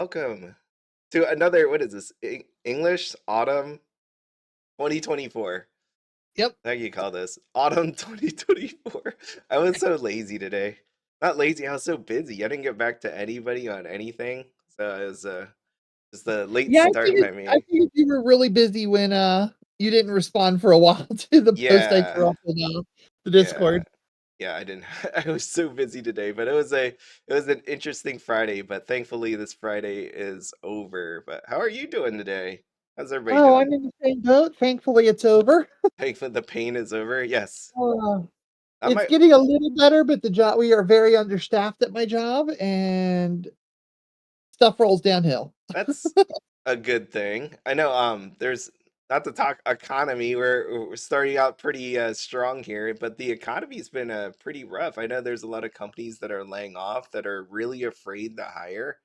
Welcome to another, what is this? English Autumn 2024. Yep. How do you call this? Autumn 2024. I was so lazy today. Not lazy, I was so busy. I didn't get back to anybody on anything. So it was just a late Yeah, start by I me. figured you were really busy when you didn't respond for a while to the post I Yeah. threw up in the Yeah. Discord. Yeah, I didn't I was so busy today, but it was an interesting Friday, but thankfully this Friday is over. But how are you doing today? How's everybody Oh, doing? I'm in the same boat. Thankfully, it's over. Thankfully the pain is over. Yes. Uh, I it's might getting a little better, but the job we are very understaffed at my job, and stuff rolls downhill. That's a good thing. I know there's not to talk economy, we're starting out pretty strong here, but the economy's been pretty rough. I know there's a lot of companies that are laying off that are really afraid to hire.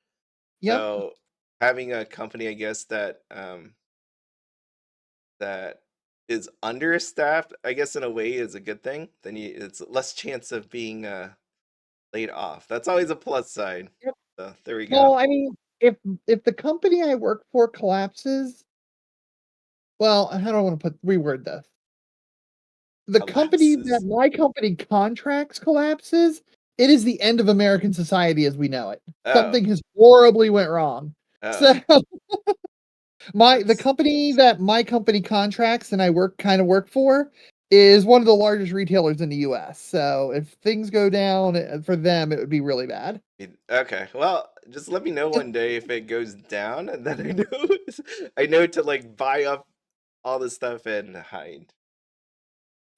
Yep. So having a company, I guess, that is understaffed, I guess in a way is a good thing. Then it's less chance of being laid off. That's always a plus side. Yep. So there we go. Well, I mean, if the company I work for collapses, well, how do I want to reword this? The company that Collapses. my company contracts collapses, it is the end of American society as we know it. Oh, Something has horribly went wrong. So, oh, the that's company that my company contracts and I work for is one of the largest retailers in the US. So, if things go down, for them, it would be really bad. okay. Well, just let me know one day if it goes down, and then I know I know to like buy up all the stuff and hide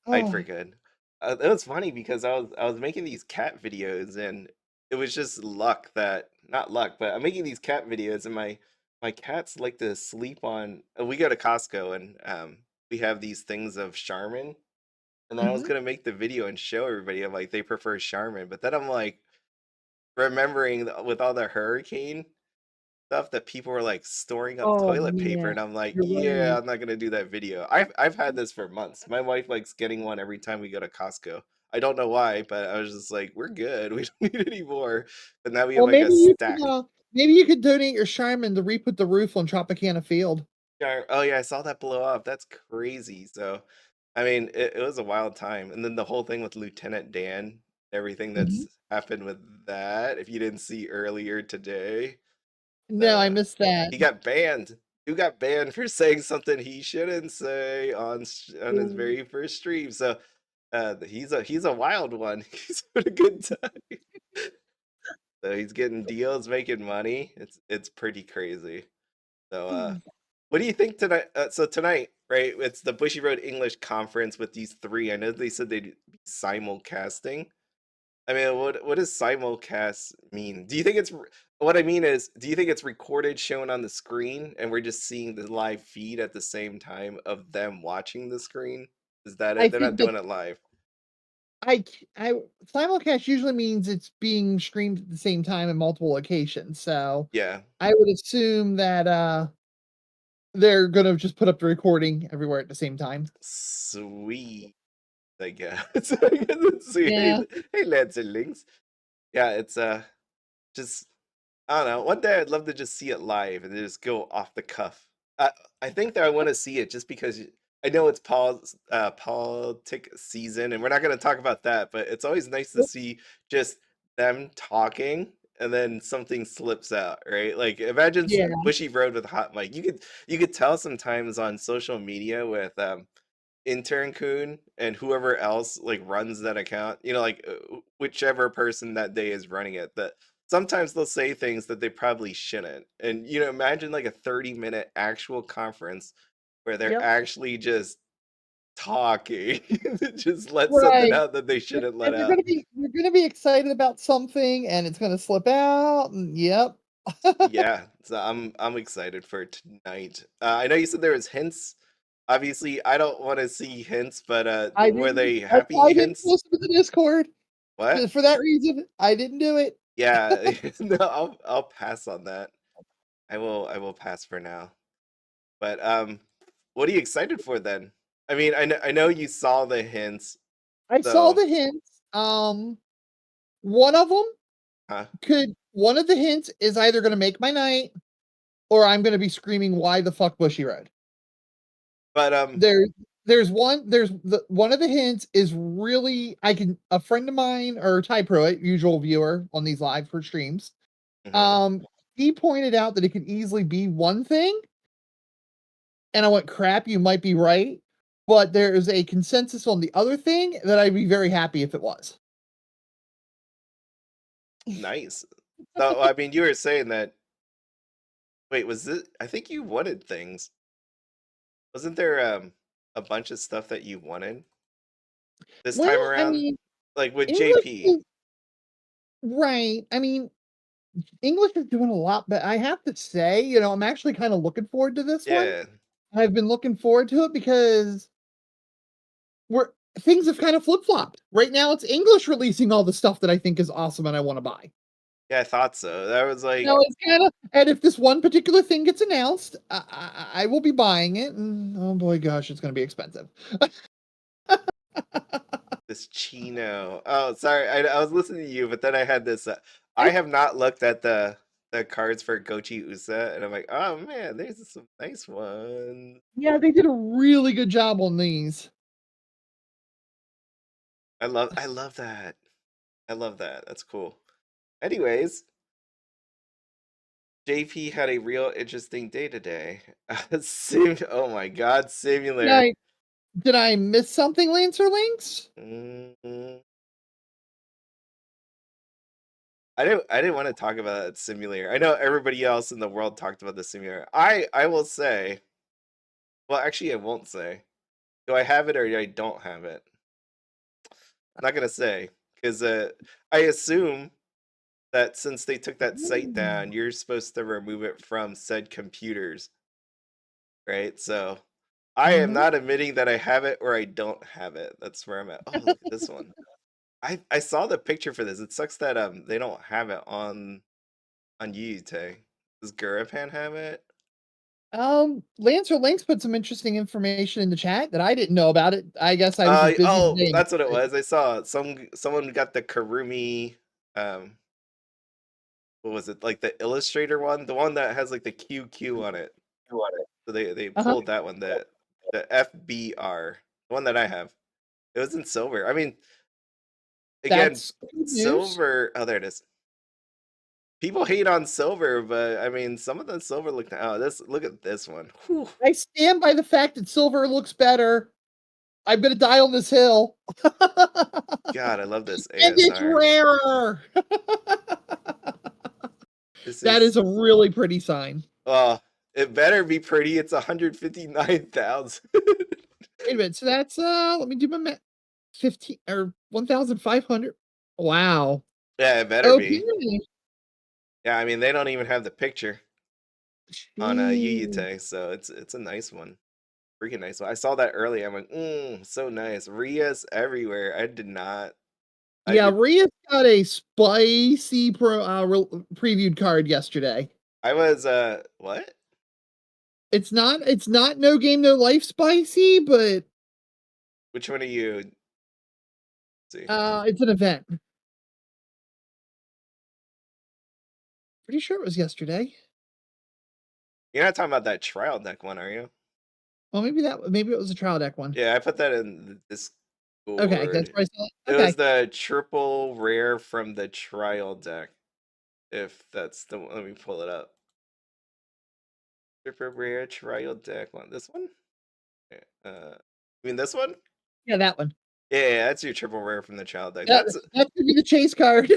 for Oh, good. It was funny because I was making these cat videos, and it was just luck that not luck, but I'm making these cat videos, and my cats like to sleep on. We go to Costco, and we have these things of Charmin, and I was mhm. gonna make the video and show everybody. I'm like, they prefer Charmin, but then I'm like remembering with all the hurricane stuff that people were like storing up Oh, toilet paper, man. and I'm like, You're yeah, right. I'm not gonna do that video. I've had this for months. My wife likes getting one every time we go to Costco. I don't know why, but I was just like, we're good. We don't need any more. But now we have Well, like a stack. maybe you could donate your Charmin to re-put the roof on Tropicana Field. Yeah, oh yeah, I saw that blow up. That's crazy. So, I mean, it was a wild time. And then the whole thing with Lieutenant Dan, everything Mhm. that's happened with that. If you didn't see earlier today, No, I uh, missed that. he got banned. Who got banned for saying something he shouldn't say on his Mm. very first stream? So, he's a wild one. He's having a good time. So he's getting deals, making money. It's pretty crazy. So, what do you think tonight? So tonight, right? It's the Bushiroad English conference with these three. I know they said they'd be simulcasting. I mean, what does simulcast mean? Do you think what I mean is, do you think it's recorded, shown on the screen, and we're just seeing the live feed at the same time of them watching the screen? Is that I it? They're not think that doing it live. I simulcast usually means it's being streamed at the same time in multiple locations, so Yeah, I would assume that, they're gonna just put up the recording everywhere at the same time. sweet. I guess. I guess let's see. Yeah. Hey, lads and links. Yeah, it's just I don't know. One day I'd love to just see it live and just go off the cuff. I think that I want to see it just because I know it's politic season, and we're not going to talk about that. But it's always nice to see just them talking, and then something slips out, right? Like imagine Yeah. Bushy Road with a hot mic. You could tell sometimes on social media with intern Kun and whoever else like runs that account, like whichever person that day is running it, that sometimes they'll say things that they probably shouldn't. And imagine like a 30-minute actual conference where they're Yep. actually just talking, just let something Right. out that they shouldn't let And out. they're gonna be excited about something, and it's gonna slip out, and yep. Yeah, so I'm excited for tonight. I know you said there was hints. Obviously, I don't want to see hints, but were they That's why happy I didn't hints? post it in the Discord. What? For that reason, I didn't do it. Yeah, no, I'll pass on that. I will pass for now. But what are you excited for then? I mean, I know you saw the hints, I saw so the hints. One of them huh? one of the hints is either going to make my night, or I'm going to be screaming, "Why the fuck Bushiroad?" But There's one of the hints is really a friend of mine or Ty Pruitt, usual viewer on these live for streams. mhm. He pointed out that it could easily be one thing, and I went, "Crap, you might be right." But there is a consensus on the other thing that I'd be very happy if it was. Nice. So I mean, you were saying that. Wait, was it? I think you wanted things. Wasn't there a bunch of stuff that you wanted this time Well, I around? mean, Like with English JP. is right. I mean, English is doing a lot, but I have to say, I'm actually kind of looking forward to this one. Yeah. I've been looking forward to it because we're things have kind of flip-flopped. Right now, it's English releasing all the stuff that I think is awesome and I want to buy. Yeah, I thought so. That was like It's kind of, and if this one particular thing gets announced, I will be buying it, and oh boy, gosh, it's going to be expensive. this Chino. Oh, sorry. I was listening to you, but then I had this. I I, have not looked at the cards for Gochi Usa, and I'm like, oh man, there's some nice ones. yeah, they did a really good job on these. I love that. I love that. That's cool. Anyways, JP had a real interesting day today. Oh my god, Did similar. I did I miss something, Lancer Links? Mhm. I didn't want to talk about that simulator. I know everybody else in the world talked about the simulator. I will say, well, actually, I won't say. Do I have it or I don't have it? I'm not gonna say because I assume that since they took that site down, you're supposed to remove it from said computers, right? So I am No. not admitting that I have it or I don't have it. That's where I'm at. Oh, look at this one. I saw the picture for this. It sucks that they don't have it on Yute. Does Gurapan have it? Lancer Links put some interesting information in the chat that I didn't know about it. I guess I was just busy Oh, today. that's what it was. I saw someone got the Karumi what was it? Like the Illustrator one, the one that has like the QQ on it. So they Uh-huh. pulled that one, the FBR, the one that I have. It was in silver. I mean, again, That's good news. silver. Oh, there it is. People hate on silver, but I mean, some of the silver look. Oh, look at this one. Whew. I stand by the fact that silver looks better. I'm gonna die on this hill. God, I love this And it's ASR. rarer. This That is is a really pretty sign. oh, it better be pretty. It's 159,000. Wait a minute. So that's let me do my math. 15 or 1,500. Wow. Yeah, it better Okay. be. Yeah, I mean they don't even have the picture on Jeez. Yuyute, so it's a nice one. Freaking nice one. I saw that earlier. I'm like, so nice. Rias everywhere. I did not. I Yeah, did. Ria's got a spicy previewed card yesterday. I was what? It's not no game no life spicy, but Which one are you? Let's see. it's an event. Pretty sure it was yesterday. You're not talking about that trial deck one, are you? Well, maybe it was a trial deck one. Yeah, I put that in this Okay, that's board. where I saw it. It Okay. was the triple rare from the trial deck. If that's the one, let me pull it up. Triple rare trial deck one. This one? Yeah, you mean this one? Yeah, that one. Yeah, that's your triple rare from the trial deck. That could be the chase card.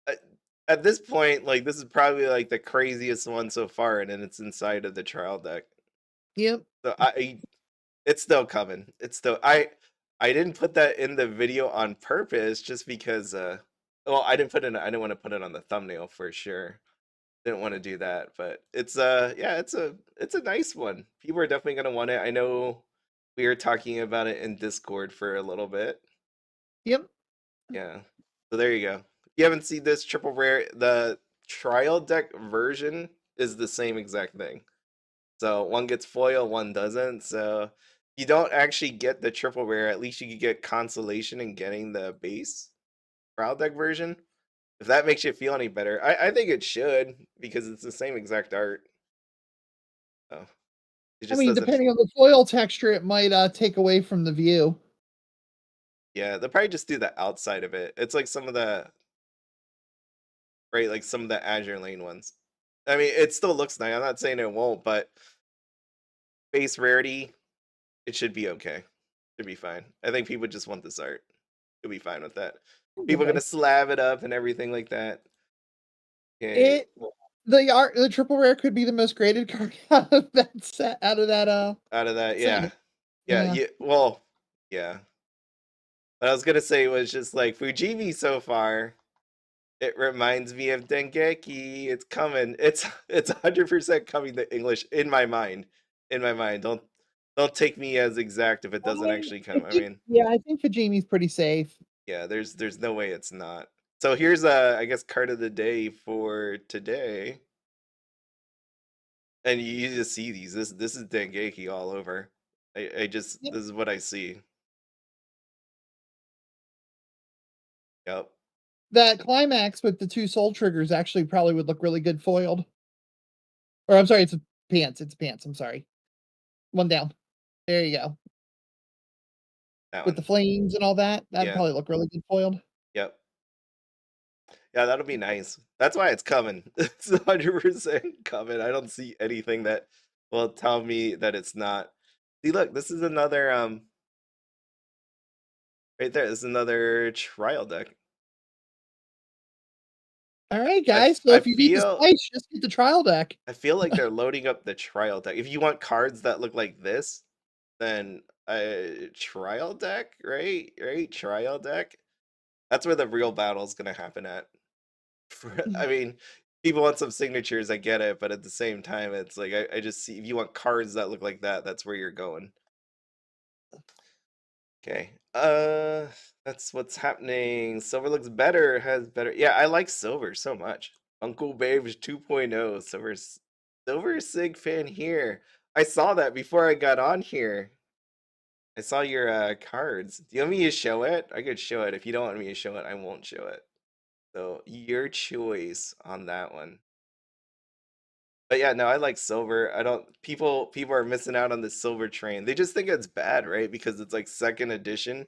Uh, at this point, like this is probably like the craziest one so far, and then it's inside of the trial deck. Yep. So it's still coming. It's still I didn't put that in the video on purpose just because well I didn't want to put it on the thumbnail for sure. Didn't want to do that, but it's yeah, it's a nice one. People are definitely gonna want it. I know we were talking about it in Discord for a little bit. Yep. Yeah. So there you go. If you haven't seen this triple rare, the trial deck version is the same exact thing. So one gets foil, one doesn't. So you don't actually get the triple rare. At least you could get consolation in getting the base trial deck version. If that makes you feel any better, I think it should because it's the same exact art. Oh, it I just mean, doesn't. depending on the foil texture, it might take away from the view. Yeah, they'll probably just do the outside of it. It's like some of the right, like some of the Azure Lane ones. I mean, it still looks nice. I'm not saying it won't, but base rarity, it should be okay. Should be fine. I think people just want this art. You'll be fine with that. People are Okay. gonna slab it up and everything like that. Okay. The triple rare could be the most graded card out of that set, out of that Out of that, set. yeah. Yeah. Yeah, well, yeah. What I was gonna say was just like Fujimi so far. It reminds me of Dengeki. It's coming. It's 100% coming to English in my mind. In my mind. Don't take me as exact if it doesn't actually come. I mean, I think Fujimi's pretty safe. yeah, there's no way it's not. So here's I guess card of the day for today. And you just see these. This is Dengeki all over. I just Yep. this is what I see. Yep. That climax with the 2 soul triggers actually probably would look really good foiled. Or I'm sorry, it's pants. It's pants. I'm sorry. One down. There you go. That With one. the flames and all that, that'd Yeah. probably look really good foiled. Yep. Yeah, that'll be nice. That's why it's coming. It's 100% coming. I don't see anything that will tell me that it's not. See, look, this is another right there. This is another trial deck. All right, I, guys. f- So I if you need the feel spice, just get the trial deck. I feel like they're loading up the trial deck. If you want cards that look like this, then a trial deck, right? Right? Trial deck. That's where the real battle's gonna happen at. I mean, people want some signatures, I get it, but at the same time, it's like I just see if you want cards that look like that, that's where you're going. Okay. That's what's happening. Silver looks better, has better. Yeah, I like silver so much. Uncle Babes 2.0, Silver Sig fan here. I saw that before I got on here. I saw your cards. Do you want me to show it? I could show it. If you don't want me to show it, I won't show it. So your choice on that one. But yeah, no, I like silver. I don't people are missing out on the silver train. They just think it's bad, right? Because it's like second edition.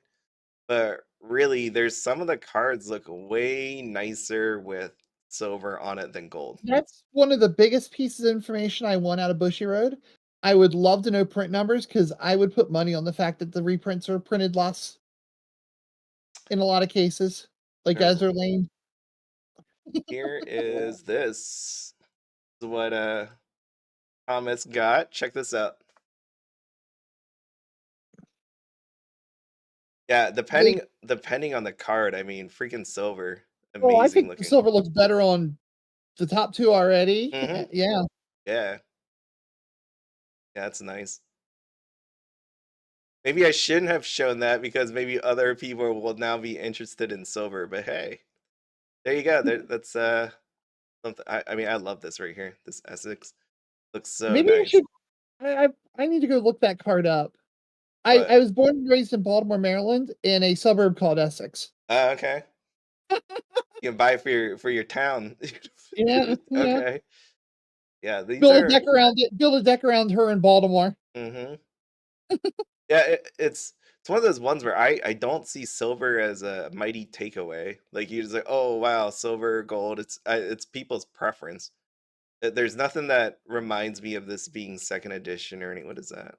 But really, there's some of the cards look way nicer with silver on it than gold. That's one of the biggest pieces of information I want out of Bushiroad. I would love to know print numbers because I would put money on the fact that the reprints are printed less in a lot of cases, like Alright, Azure Lane. here is this. This is what Thomas got. Check this out. Yeah, depending on the card, I mean, freaking silver, Oh, I amazing think the looking. silver looks better on the top 2 already. Hmm. Yeah. Yeah, yeah, that's nice. Maybe I shouldn't have shown that because maybe other people will now be interested in silver. But hey, there you go. That's something. I mean, I love this right here. This Essex looks so Maybe I nice. should I need to go look that card up. I But was born and raised in Baltimore, Maryland, in a suburb called Essex. okay, you can buy it for your town. Yeah, yeah. Okay, yeah, these Build a are. deck around it. Build a deck around her in Baltimore. Hmm. Yeah, it's one of those ones where I don't see silver as a mighty takeaway. Like you just like, oh wow, silver, gold. It's people's preference. There's nothing that reminds me of this being second edition or any. What is that?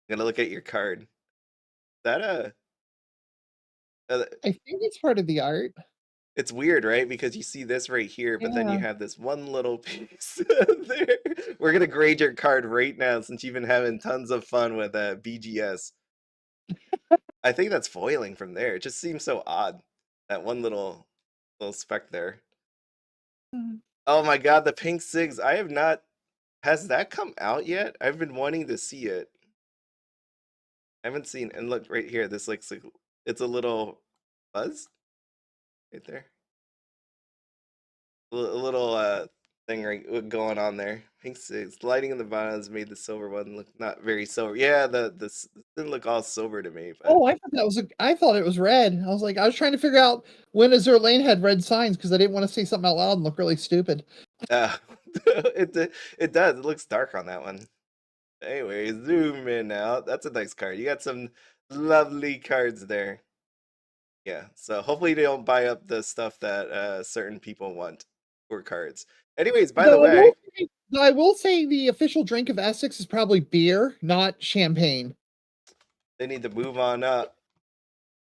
I'm gonna look at your card. That uh, I think it's part of the art. it's weird, right? Because you see this right here, but then you Yeah. have this one little piece there. We're gonna grade your card right now since you've been having tons of fun with BGS. I think that's foiling from there. It just seems so odd. That one little speck there. Mm. Oh my god, the pink SIGs. I have not. Has that come out yet? I've been wanting to see it. I haven't seen. And look right here. This looks like it's a little fuzz right there. A little thing right going on there. Pink six. Lighting in the bottoms made the silver one look not very silver. Yeah, this didn't look all silver to me, but Oh, I thought it was red. I was trying to figure out when Azure Lane had red signs because I didn't want to say something out loud and look really stupid. it does. It looks dark on that one. Anyway, zoom in out. That's a nice card. You got some lovely cards there. Yeah, so hopefully they don't buy up the stuff that certain people want for cards. Anyways, by the way, I will say the official drink of Essex is probably beer, not champagne. they need to move on up.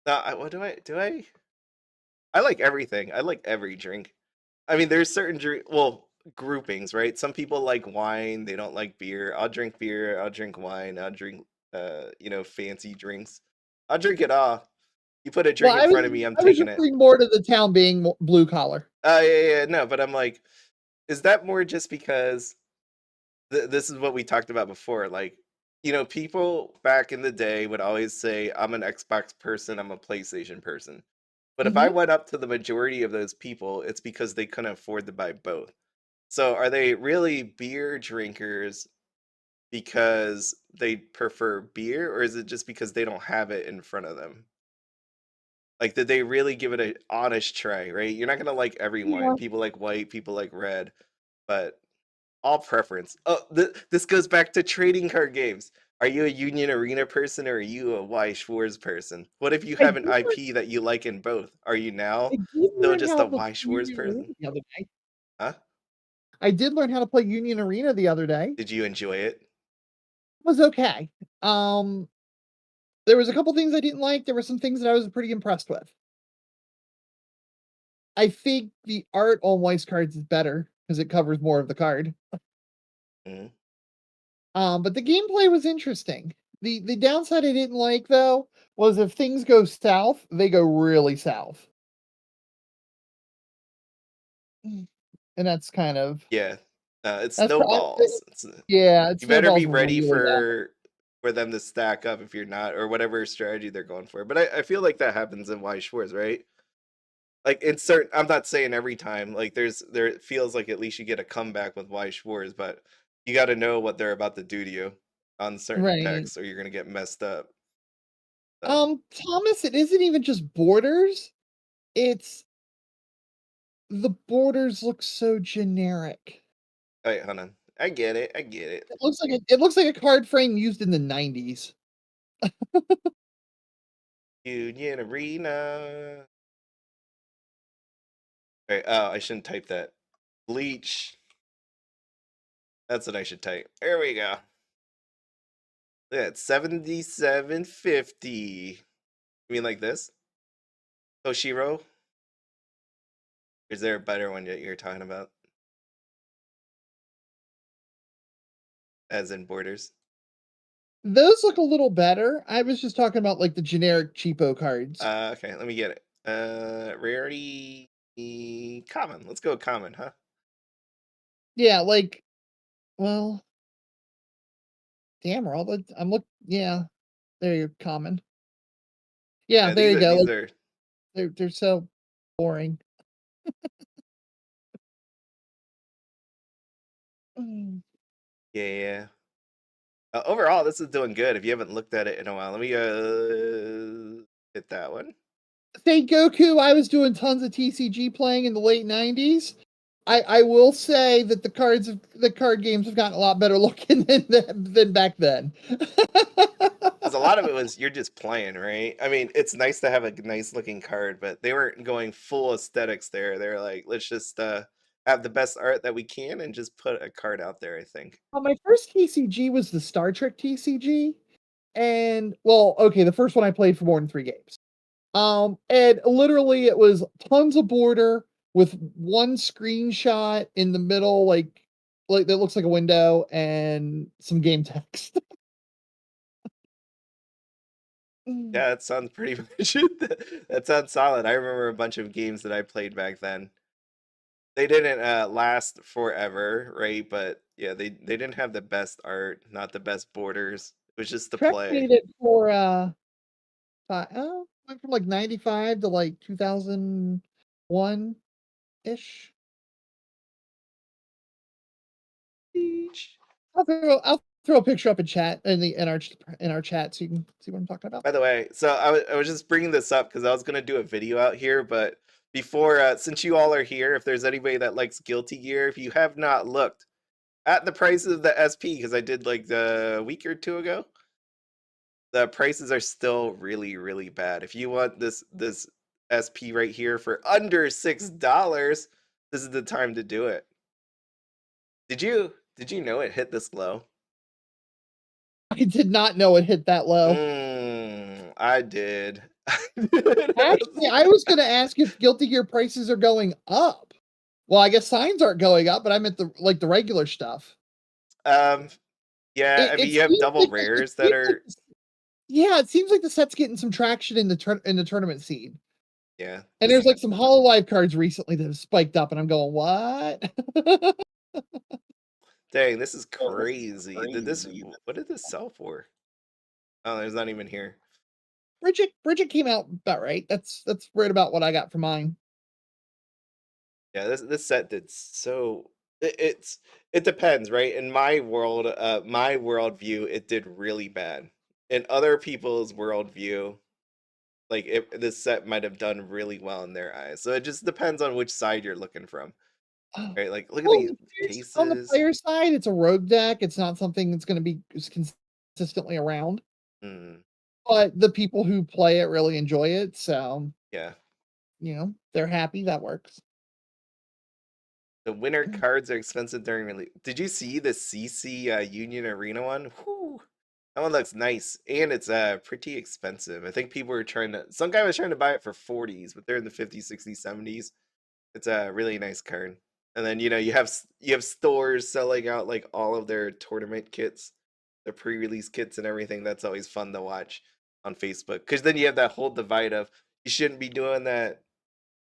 What do I? I like everything. I like every drink. I mean, there's certain groupings, right? Some people like wine, they don't like beer. I'll drink beer, I'll drink wine, I'll drink fancy drinks. I'll drink it all. You put a drink in front of me, I'm I was taking it. referring more to the town being blue collar. Yeah, no, but I'm like, is that more just because this is what we talked about before? Like, people back in the day would always say, I'm an Xbox person, I'm a PlayStation person. But if I went up to the majority of those people, it's because they couldn't afford to buy both. So are they really beer drinkers because they prefer beer, or is it just because they don't have it in front of them? Like, did they really give it an honest try, right? You're not gonna like everyone. Yeah. People like white, people like red, but all preference. Oh, this goes back to trading card games. Are you a Union Arena person or are you a Weiss Schwarz person? What if you have an IP that you like in both? Are you now still just a Weiss Schwarz person? The other day. Huh? I did learn how to play Union Arena the other day. Did you enjoy it? It was okay. There was a couple things I didn't like. There were some things that I was pretty impressed with. I think the art on Weiss cards is better because it covers more of the card. Mhm. But the gameplay was interesting. The downside I didn't like though was if things go south, they go really south. And that's kind of Yeah. It's that's snowballs. yeah, it You better be snowballs ready really bad. for them to stack up if you're not, or whatever strategy they're going for. But I feel like that happens in Weiss Schwarz, right? Like in certain, I'm not saying every time. Like there it feels like at least you get a comeback with Weiss Schwarz, but you got to know what they're about to do to you on certain Right. decks, or you're gonna get messed up. So, Thomas, it isn't even just borders. It's the borders look so generic. wait, hold on. I get it. I get it. It looks like a card frame used in the 90s. Union Arena. Wait, oh, I shouldn't type that. Bleach. That's what I should type. There we go. Look at 7750. You mean like this? Toshiro? Is there a better one that you're talking about? As in borders? Those look a little better. I was just talking about like the generic cheapo cards. Okay, let me get it. Rarity common. Let's go common, huh? Yeah, like well, damn, I'm look yeah, there you're common. Yeah, Yeah, there you go. these Like, are they're so boring. Mm. yeah. Overall, this is doing good. If you haven't looked at it in a while, let me hit that one. Say Goku, I was doing tons of TCG playing in the late 90s. I will say that the card games have gotten a lot better looking than back then. Because a lot of it was you're just playing, right? I mean, it's nice to have a nice looking card, but they weren't going full aesthetics there. They're like, let's just have the best art that we can and just put a card out there, I think. Well, my first TCG was the Star Trek TCG. And well, okay, the first one I played for more than 3 games. And literally it was tons of border with one screenshot in the middle, like that looks like a window and some game text. Mm. Yeah, that sounds pretty much it. That sounds solid. I remember a bunch of games that I played back then. They didn't last forever, right? But yeah, they didn't have the best art, not the best borders. It was just to Trek play. made it for went from like 95 to like 2001 ish. Bleach. I'll throw a picture up in chat in our chat so you can see what I'm talking about. By the way, so I was just bringing this up because I was gonna do a video out here, but before, since you all are here, if there's anybody that likes Guilty Gear, if you have not looked at the prices of the SP, because I did like the week or two ago, the prices are still really, really bad. If you want this SP right here for under $6, this is the time to do it. Did you know it hit this low? I did not know it hit that low. I did. Actually, I was going to ask if Guilty Gear prices are going up. Well, I guess signs aren't going up, but I meant the regular stuff. Yeah, I mean you have double rares that are. Yeah, it seems like the set's getting some traction in the tournament scene. Yeah, and there's like some Hololive cards recently that have spiked up, and I'm going, what? Dang, this is crazy. What did this sell for? Oh, there's not even here. Bridget came out about right. That's right about what I got for mine. Yeah, this set did so. It depends, right? In my world, my worldview, it did really bad. In other people's worldview, like this set might have done really well in their eyes. So it just depends on which side you're looking from, right? Like look at these cases. On the player side, it's a rogue deck. It's not something that's going to be consistently around. But the people who play it really enjoy it, so yeah, they're happy. That works. The winter cards are expensive during release. Did you see the CC Union Arena one? Whew. That one looks nice, and it's pretty expensive. I think people were some guy was trying to buy it for 40s, but they're in the 50s, 60s, 70s. It's a really nice card. And then you have stores selling out like all of their tournament kits, the pre-release kits and everything. That's always fun to watch on Facebook, because then you have that whole divide of you shouldn't be doing that,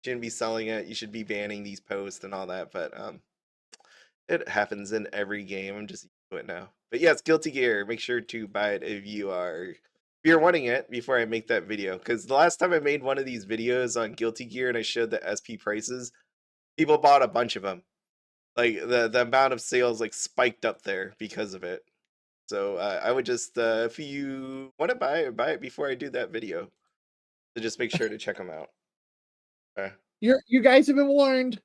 shouldn't be selling it, you should be banning these posts and all that. But it happens in every game. I'm just used to it now. But yes, Guilty Gear. Make sure to buy it if you're wanting it before I make that video. Because the last time I made one of these videos on Guilty Gear and I showed the SP prices, people bought a bunch of them. Like the amount of sales like spiked up there because of it. So I would just if you want to buy it before I do that video. So just make sure to check them out. Okay. You guys have been warned.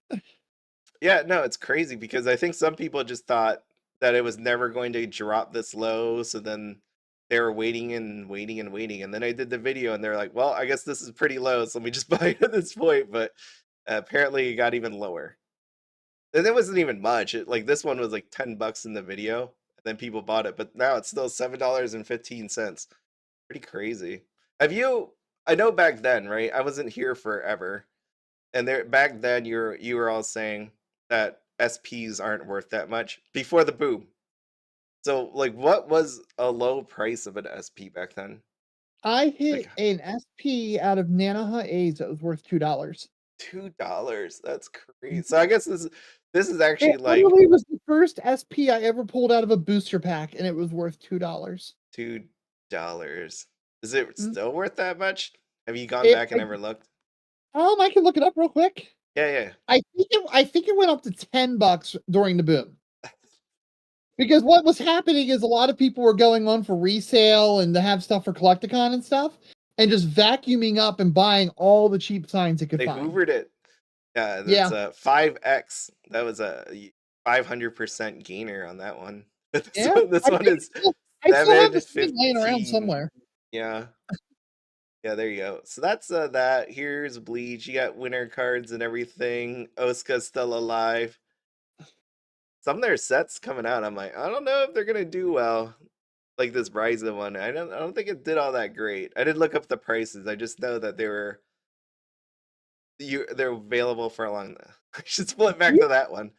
Yeah, no, it's crazy because I think some people just thought that it was never going to drop this low, so then they were waiting and waiting and waiting, and then I did the video and they're like, well, I guess this is pretty low, so let me just buy it at this point. But apparently it got even lower. And it wasn't even much. Like this one was like $10 in the video, and then people bought it, but now it's still $7.15. Pretty crazy. I know back then, right? I wasn't here forever. And back then you were all saying that SPs aren't worth that much before the boom. So like what was a low price of an SP back then? I hit an SP out of Nanoha A's that was worth $2. $2. That's crazy. So I guess this is actually it like literally was the first SP I ever pulled out of a booster pack, and it was worth $2. $2. Is it still worth that much? Have you gone back and ever looked? I can look it up real quick. Yeah. I think it went up to $10 during the boom. Because what was happening is a lot of people were going on for resale and to have stuff for Collecticon and stuff, and just vacuuming up and buying all the cheap signs they could find. They hoovered it. Yeah, that's a 5x. That was a 500% gainer on that one. This one is 715 laying around somewhere. Yeah. Yeah, there you go. So that's that. Here's Bleach. You got winter cards and everything. Osuka's still alive. Some of their sets coming out, I'm like, I don't know if they're gonna do well. Like this Ryza one. I don't think it did all that great. I didn't look up the prices. I just know that they're available for a long I should split back to that one.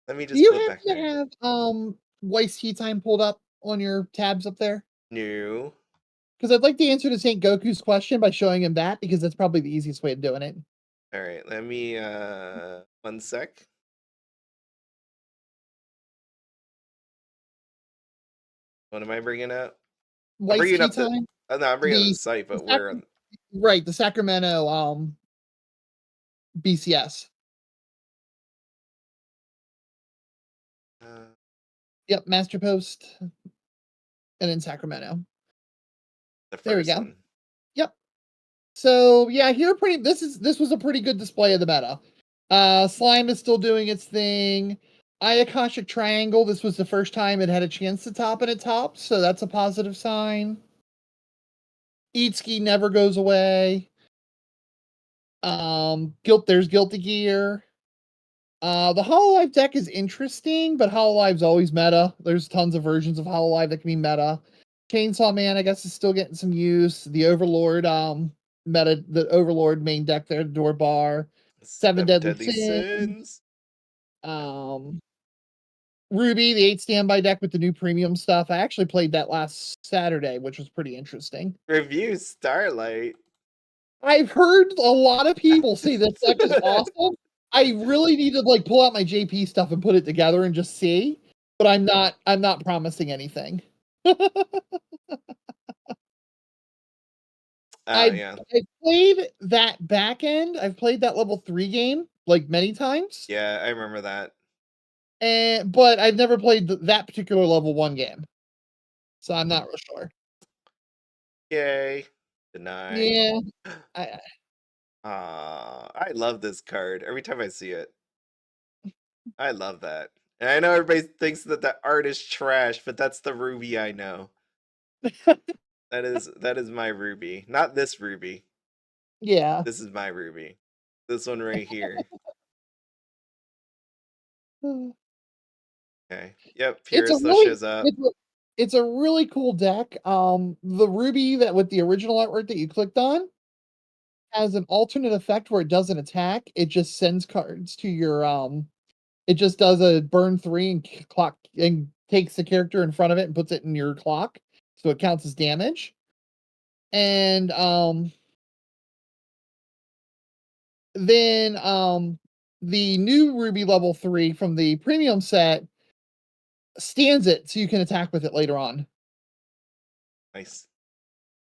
Let me just flip back. Do you have Weiss Tea Time pulled up on your tabs up there? No. Because I'd like to answer to Saint Goku's question by showing him that, because that's probably the easiest way of doing it. All right, let me 1 sec. What am I bringing up? I'm bringing up the site, but where? Right, the Sacramento BCS. Yep, Master Post, and then Sacramento. The There we first go. one. Yep. So yeah, here this was a pretty good display of the meta. Slime is still doing its thing. Ayakashic Triangle, this was the first time it had a chance to top, and it topped, so that's a positive sign. Itsuki never goes away. There's Guilty Gear. The Hololive deck is interesting, but Hololive's always meta. There's tons of versions of Hololive that can be meta. Chainsaw Man, I guess, is still getting some use. The Overlord, the Overlord main deck there, Door Bar. Seven Deadly Sins. Sins. Ruby, the 8 standby deck with the new premium stuff. I actually played that last Saturday, which was pretty interesting. Review Starlight. I've heard a lot of people say this deck is awesome. I really need to like pull out my JP stuff and put it together and just see, but I'm not promising anything. Yeah. I've played that back end. I've played that level 3 game like many times. Yeah, I remember that. But I've never played that particular level 1 game. So I'm not real sure. Yay. Denied. Yeah. I love this card every time I see it. I love that. And I know everybody thinks that the art is trash, but that's the Ruby I know. that is my Ruby. Not this Ruby. Yeah. This is my Ruby. This one right here. Okay. Yep, Purist shows up. It's a really cool deck. The Ruby that with the original artwork that you clicked on has an alternate effect where it doesn't attack. It just sends cards to your it just does a burn 3 and clock and takes the character in front of it and puts it in your clock. So it counts as damage. And then the new Ruby level 3 from the premium set stands it so you can attack with it later on. Nice.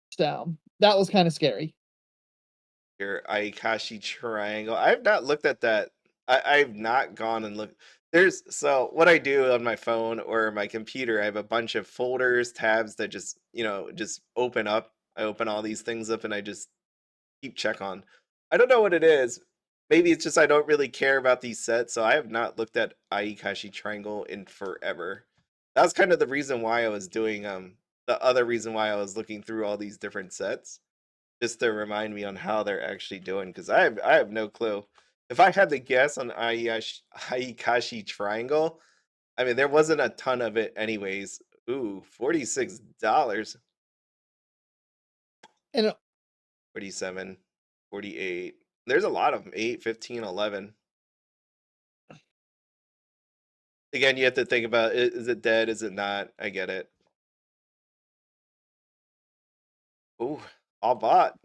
So that was kind of scary. Your Ayakashi Triangle. I've not looked at that. I've not gone and looked. So what I do on my phone or my computer, I have a bunch of folders, tabs that just open up. I open all these things up and I just keep check on. I don't know what it is. Maybe it's just I don't really care about these sets, so I have not looked at Ayakashi Triangle in forever. That was kind of the reason why I was doing the other reason why I was looking through all these different sets, just to remind me on how they're actually doing, because I have no clue. If I had to guess on Ayakashi Triangle, I mean there wasn't a ton of it anyways. Ooh, $46. And 47, 48. There's a lot of them. 8, 15, 11. Again, you have to think about is it dead? Is it not? I get it. Ooh, all bought.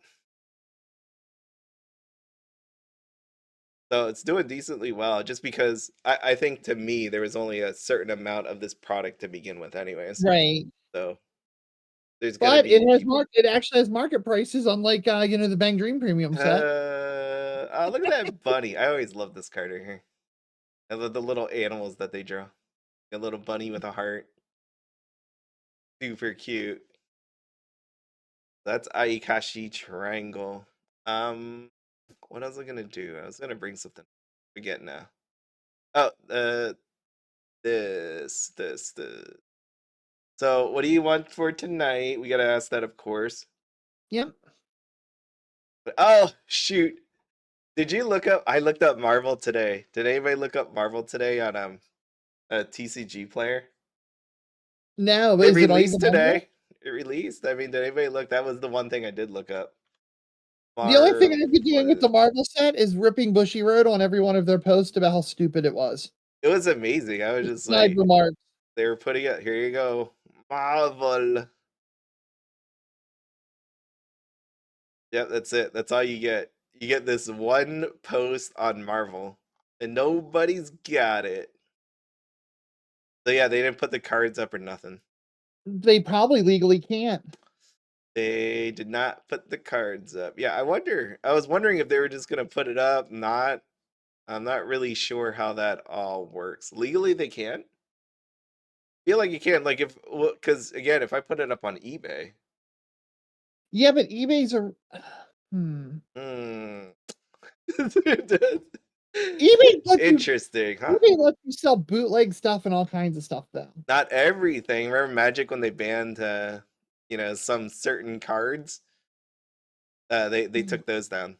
So it's doing decently well, just because I think to me there was only a certain amount of this product to begin with, anyways. right. So there's gonna But be people. it actually has market prices, unlike the Bang Dream premium set. Oh, look at that bunny! I always love this card right here. I love the little animals that they draw. A little bunny with a heart. Super cute. That's Ayakashi Triangle. What was I gonna do? I was gonna bring something. Forget now. Oh, this. So, what do you want for tonight? We gotta ask that, of course. Yep. But, oh, shoot! Did you look up? I looked up Marvel today. Did anybody look up Marvel today on a TCG player? No, but It is it released even today. It released. I mean, did anybody look? That was the one thing I did look up. The only thing I've been doing with the Marvel. Marvel set is ripping Bushiroad on every one of their posts about how stupid it was. It was amazing. I was just Snide like, remarks. they were putting it. Here you go, Marvel. Yep, that's it. That's all you get. You get this one post on Marvel, and nobody's got it. So yeah, they didn't put the cards up or nothing. They probably legally can't. They did not put the cards up. Yeah, I was wondering if they were just gonna put it up. Not. I'm not really sure how that all works. Legally, they can. feel like you can, like, if because again, if I put it up on eBay, Yeah, but eBay's a hmm. hmm. eBay lets you Interesting, huh? eBay lets you sell bootleg stuff and all kinds of stuff though. Not everything. Remember Magic when they banned, some certain cards? They Hmm, took those down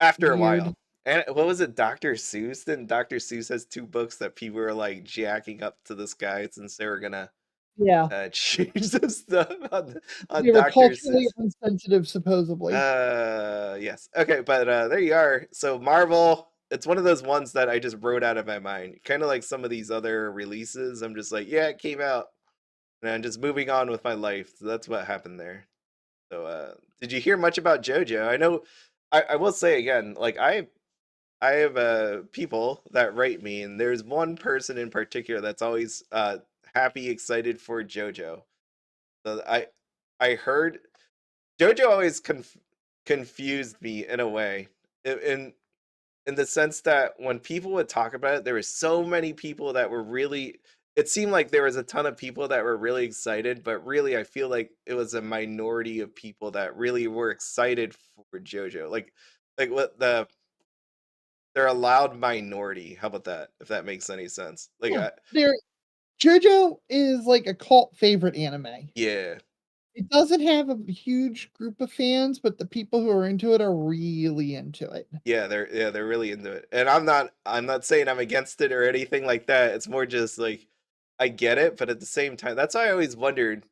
after a weird. while. And what was it? Dr. Seuss? Then Dr. Seuss has two books that people were like jacking up to the sky since they were gonna Yeah. change the stuff on They were Dr. culturally Seuss. insensitive, supposedly. Yes. Okay, but there you are. So Marvel, it's one of those ones that I just wrote out of my mind. Kind of like some of these other releases. I'm just like, yeah, it came out. And I'm just moving on with my life. So that's what happened there. So did you hear much about JoJo? I know I will say again, like I have people that write me, and there's one person in particular that's always happy, excited for JoJo. So I heard JoJo always confused me in a way, in the sense that when people would talk about it, there were so many people that were really. It seemed like there was a ton of people that were really excited, but really, I feel like it was a minority of people that really were excited for JoJo. Like what they're a loud minority. How about that? If that makes any sense. Like, Yeah. JoJo is like a cult favorite anime. yeah, It doesn't have a huge group of fans, but the people who are into it are really into it. they're really into it. And I'm not saying I'm against it or anything like that. It's more just like I get it, but at the same time, that's why I always wondered.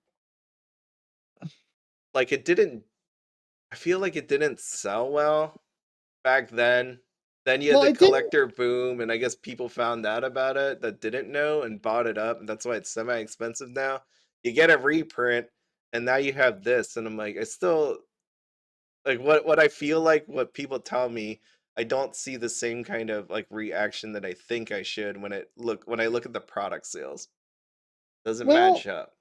Like, it didn't. I feel like it didn't sell well back then. Then you had Well, the it didn't. collector boom, and I guess people found out about it that didn't know and bought it up, and that's why it's semi-expensive now. You get a reprint, and now you have this, and I'm like, I still like what I feel like what people tell me. I don't see the same kind of like reaction that I think I should when I look at the product sales. Doesn't Well, match up.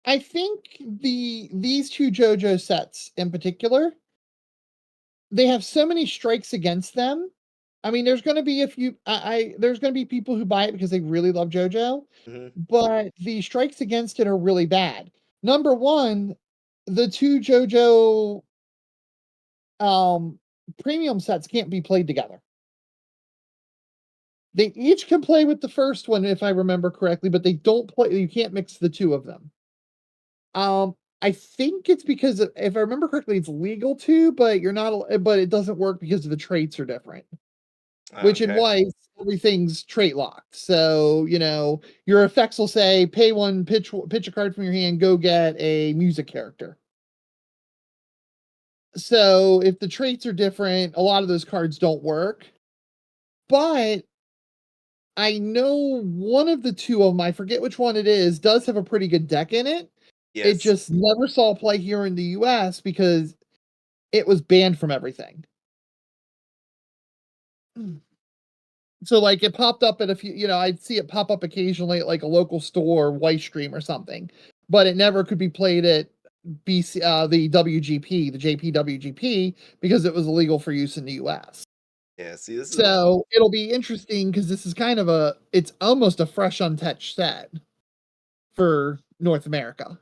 I think these two JoJo sets in particular, they have so many strikes against them. I mean, there's going to be a few. There's going to be people who buy it because they really love JoJo, Hmm. but the strikes against it are really bad. Number one, the two JoJo um premium sets can't be played together. They each can play with the first one, if I remember correctly, but they don't play. You can't mix the two of them. I think it's because if I remember correctly, it's legal to, but you're not. But it doesn't work because the traits are different. Which in Okay. Weiss, everything's trait locked. So your effects will say, "Pay one, pitch a card from your hand, go get a music character." So if the traits are different, a lot of those cards don't work. But I know one of the two of them, I forget which one it is, does have a pretty good deck in it. It Yes. just never saw play here in the US because it was banned from everything. So like it popped up at a few, I'd see it pop up occasionally at like a local store, White Stream or something, but it never could be played at the WGP, the JPWGP, because it was illegal for use in the US. Yeah. See, this is So it'll be interesting because this is kind of it's almost a fresh untouched set for North America.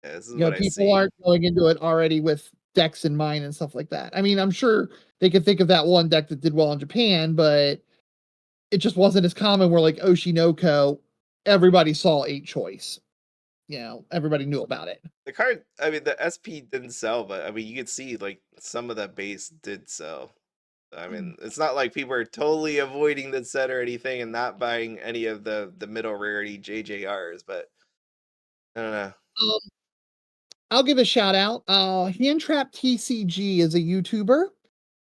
yeah, this is what I People see. aren't going into it already with decks in mind and stuff like that. I mean, I'm sure they could think of that one deck that did well in Japan, but it just wasn't as common where like Oshinoko, everybody saw 8 choice. Everybody knew about it. The card, I mean, the SP didn't sell, but I mean, you could see like some of the base did sell. I Mm. mean, it's not like people are totally avoiding the set or anything and not buying any of the middle rarity JJRs, but I don't know. Um, I'll give a shout out. Handtrap TCG is a YouTuber,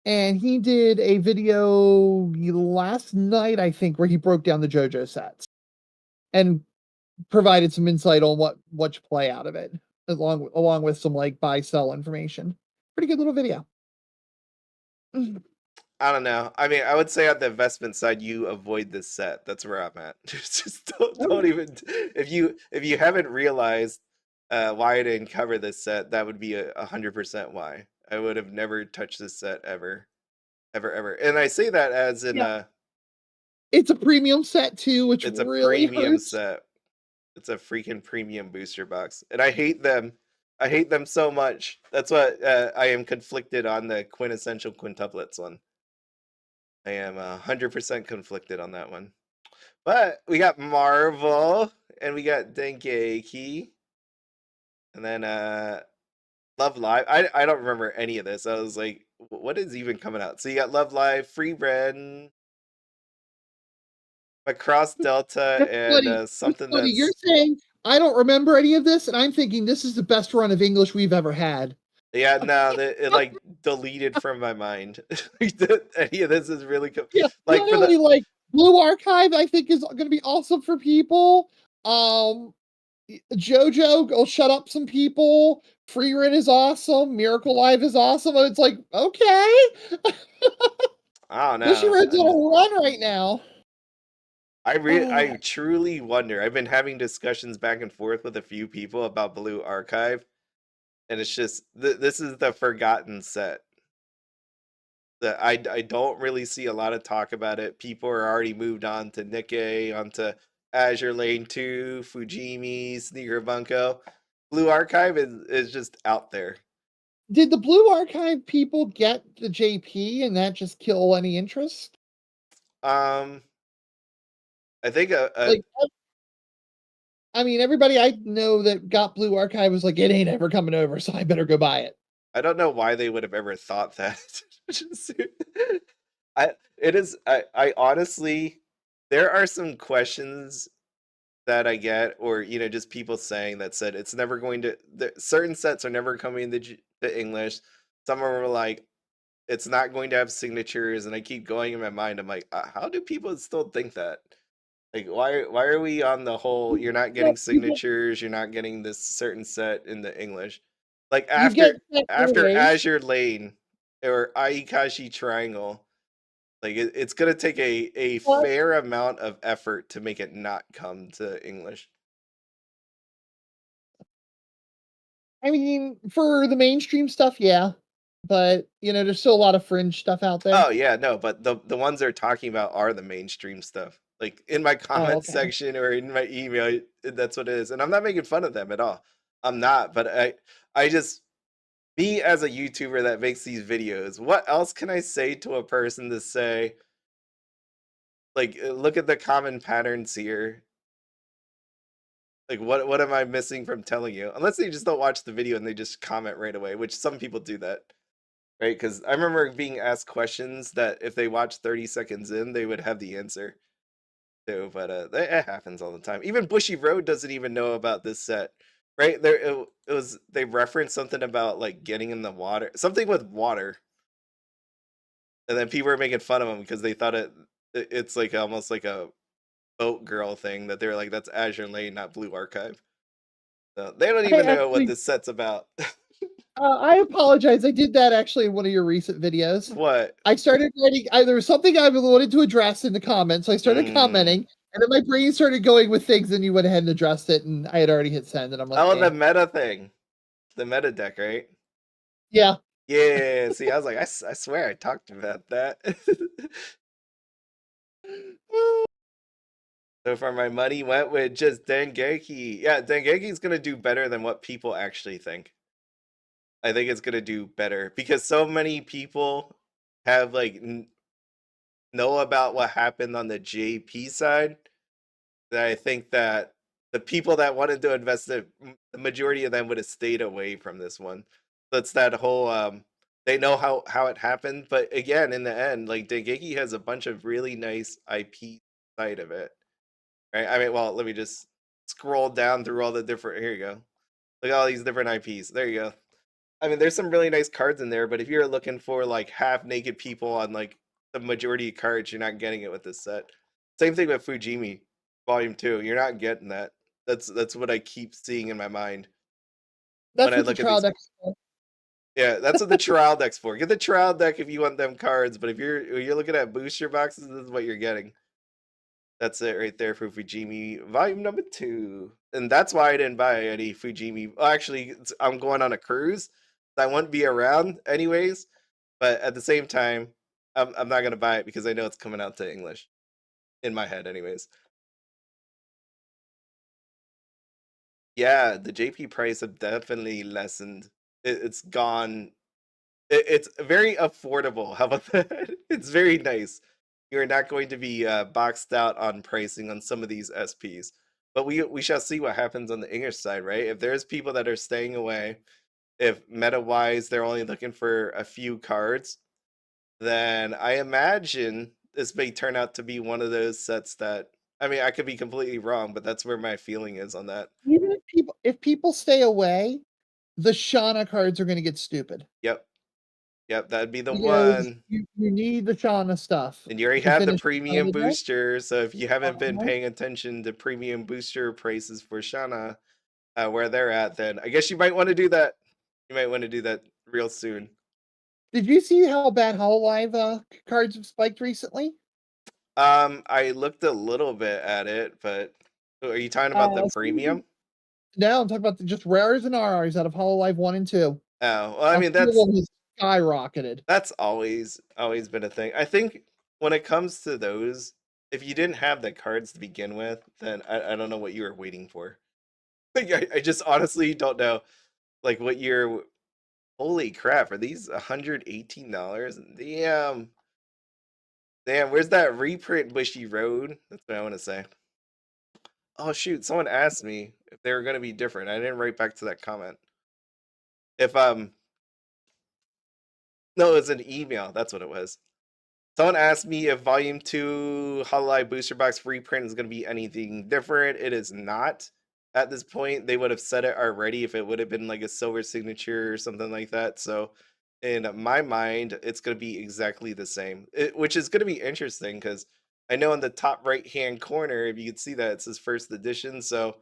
and he did a video last night, I think, where he broke down the JoJo sets and provided some insight on what to play out of it, along with some like buy sell information. Pretty good little video. Mm. I don't know. I mean, I would say on the investment side, you avoid this set. That's where I'm at. Just don't even if you haven't realized why I didn't cover this set, that would be 100% why. I would have never touched this set ever, ever, ever. And I say that as in Yeah. It's a premium set too, which It's a really premium hurts. set. It's a freaking premium booster box, and I hate them. I hate them so much. That's what I am conflicted on the quintessential quintuplets one. I am 100% conflicted on that one. But we got Marvel, and we got Dengeki, and then Love Live. I don't remember any of this. I was like, what is even coming out? So you got Love Live, Frieren, MACROSS Delta, That's and funny. That's something funny. You're that's saying I don't remember any of this, and I'm thinking this is the best run of English we've ever had. yeah, no, it like deleted from my mind. Any of this is really Yeah, like for the literally, like Blue Archive, I think is going to be awesome for people. JoJo will shut up some people. Frieren is awesome. Miracle Live is awesome. It's like, okay. I don't know. Bushiroad's on a run right now. I truly wonder. I've been having discussions back and forth with a few people about Blue Archive, and it's just this is the forgotten set. That I don't really see a lot of talk about it. People are already moved on to Nikke, onto Azure Lane 2, Fujimi, Sneaker Bunko. Blue Archive is just out there. Did the Blue Archive people get the JP and that just kill any interest? I think Like, I mean, everybody I know that got Blue Archive was like, it ain't ever coming over, so I better go buy it. I don't know why they would have ever thought that. I honestly, there are some questions that I get, or just people saying that said it's never going to. Certain sets are never coming to English. Some of them are like, it's not going to have signatures, and I keep going in my mind. I'm like, how do people still think that? Like, why are we on the whole? You're not getting signatures. You're not getting this certain set in the English. Like You get after ways. Azure Lane or Aikashi Triangle, like it's gonna take a But fair amount of effort to make it not come to English. I mean, for the mainstream stuff, yeah. But there's still a lot of fringe stuff out there. Oh yeah, no, but the ones they're talking about are the mainstream stuff. Like in my Oh, comment okay. section or in my email, that's what it is. And I'm not making fun of them at all. I'm not, but I just me as a YouTuber that makes these videos, what else can I say to a person to say, like, look at the common patterns here. Like, what am I missing from telling you? Unless they just don't watch the video and they just comment right away, which some people do that, right? Because I remember being asked questions that if they watched 30 seconds in, they would have the answer. Too, but it happens all the time. Even Bushiroad doesn't even know about this set, right? It was they referenced something about like getting in the water, something with water, and then people were making fun of him because they thought it's like almost like a boat girl thing that they were like, that's Azure Lane, not Blue Archive. So they don't I even know what actually, this set's about. I apologize. I did that actually in one of your recent videos. What? I started writing. There was something I wanted to address in the comments, so I started Mm. commenting, and then my brain started going with things, and you went ahead and addressed it, and I had already hit send, and I'm like, Oh, eh. the meta thing, the meta deck, right? Yeah. Yeah. See, I was like, I swear I talked about that. So far, my money went with just Dengeki. Yeah, Dengeki's gonna do better than what people actually think. I think it's gonna do better because so many people have like know about what happened on the JP side that I think that the people that wanted to invest it, the majority of them would have stayed away from this one. So it's that whole they know how it happened, but again, in the end, like Dengeki has a bunch of really nice IP side of it. Right? I mean, well, let me just scroll down through all the different. Here you go. Look at all these different IPs. There you go. I mean, there's some really nice cards in there, but if you're looking for like half naked people on like the majority of cards, you're not getting it with this set. Same thing with Fujimi Volume 2. You're not getting that. That's what I keep seeing in my mind when That's I what the look at trial these. deck is for. Yeah, that's what the trial deck's for. Get the trial deck if you want them cards, but if you're looking at booster boxes, this is what you're getting. That's it right there for Fujimi Volume number 2. And that's why I didn't buy any Fujimi. Well, actually, I'm going on a cruise. So I won't be around anyways. But at the same time, I'm not going to buy it because I know it's coming out to English. in my head, anyways. Yeah, the JP price have definitely lessened. It's gone. It's very affordable. How about that? It's very nice. You're not going to be boxed out on pricing on some of these SPs. But we shall see what happens on the English side, right? If there's people that are staying away, if meta-wise they're only looking for a few cards, then I imagine this may turn out to be one of those sets that, I mean, I could be completely wrong, but that's where my feeling is on that. Even if people stay away, the Shauna cards are going to get stupid. Yep. Yep, that'd be the Because one. you need the Shauna stuff And you already to have the finish the front of premium the deck. booster, so if you haven't been Uh-huh. paying attention to premium booster prices for Shana, where they're at, then I guess you might want to do that. You might want to do that real soon. Did you see how bad Hololive cards have spiked recently? I looked a little bit at it, but are you talking about the premium? No, I'm talking about just rares and RRs out of Hololive 1 and 2. Oh, well, I A mean few of them has skyrocketed. that's always been a thing. I think when it comes to those, if you didn't have the cards to begin with, then I don't know what you were waiting for. Like I just honestly don't know. Like what you're holy crap, are these $118? Damn. Damn, where's that reprint Bushiroad? That's what I want to say. Oh shoot, someone asked me if they were gonna be different. I didn't write back to that comment. If no, it was an email, that's what it was. Someone asked me if Volume 2 Hololive Booster Box reprint is gonna be anything different. It is not. At this point, they would have said it already if it would have been like a silver signature or something like that. So in my mind, it's going to be exactly the same, which is going to be interesting because I know in the top right hand corner, if you can see that, it says first edition. So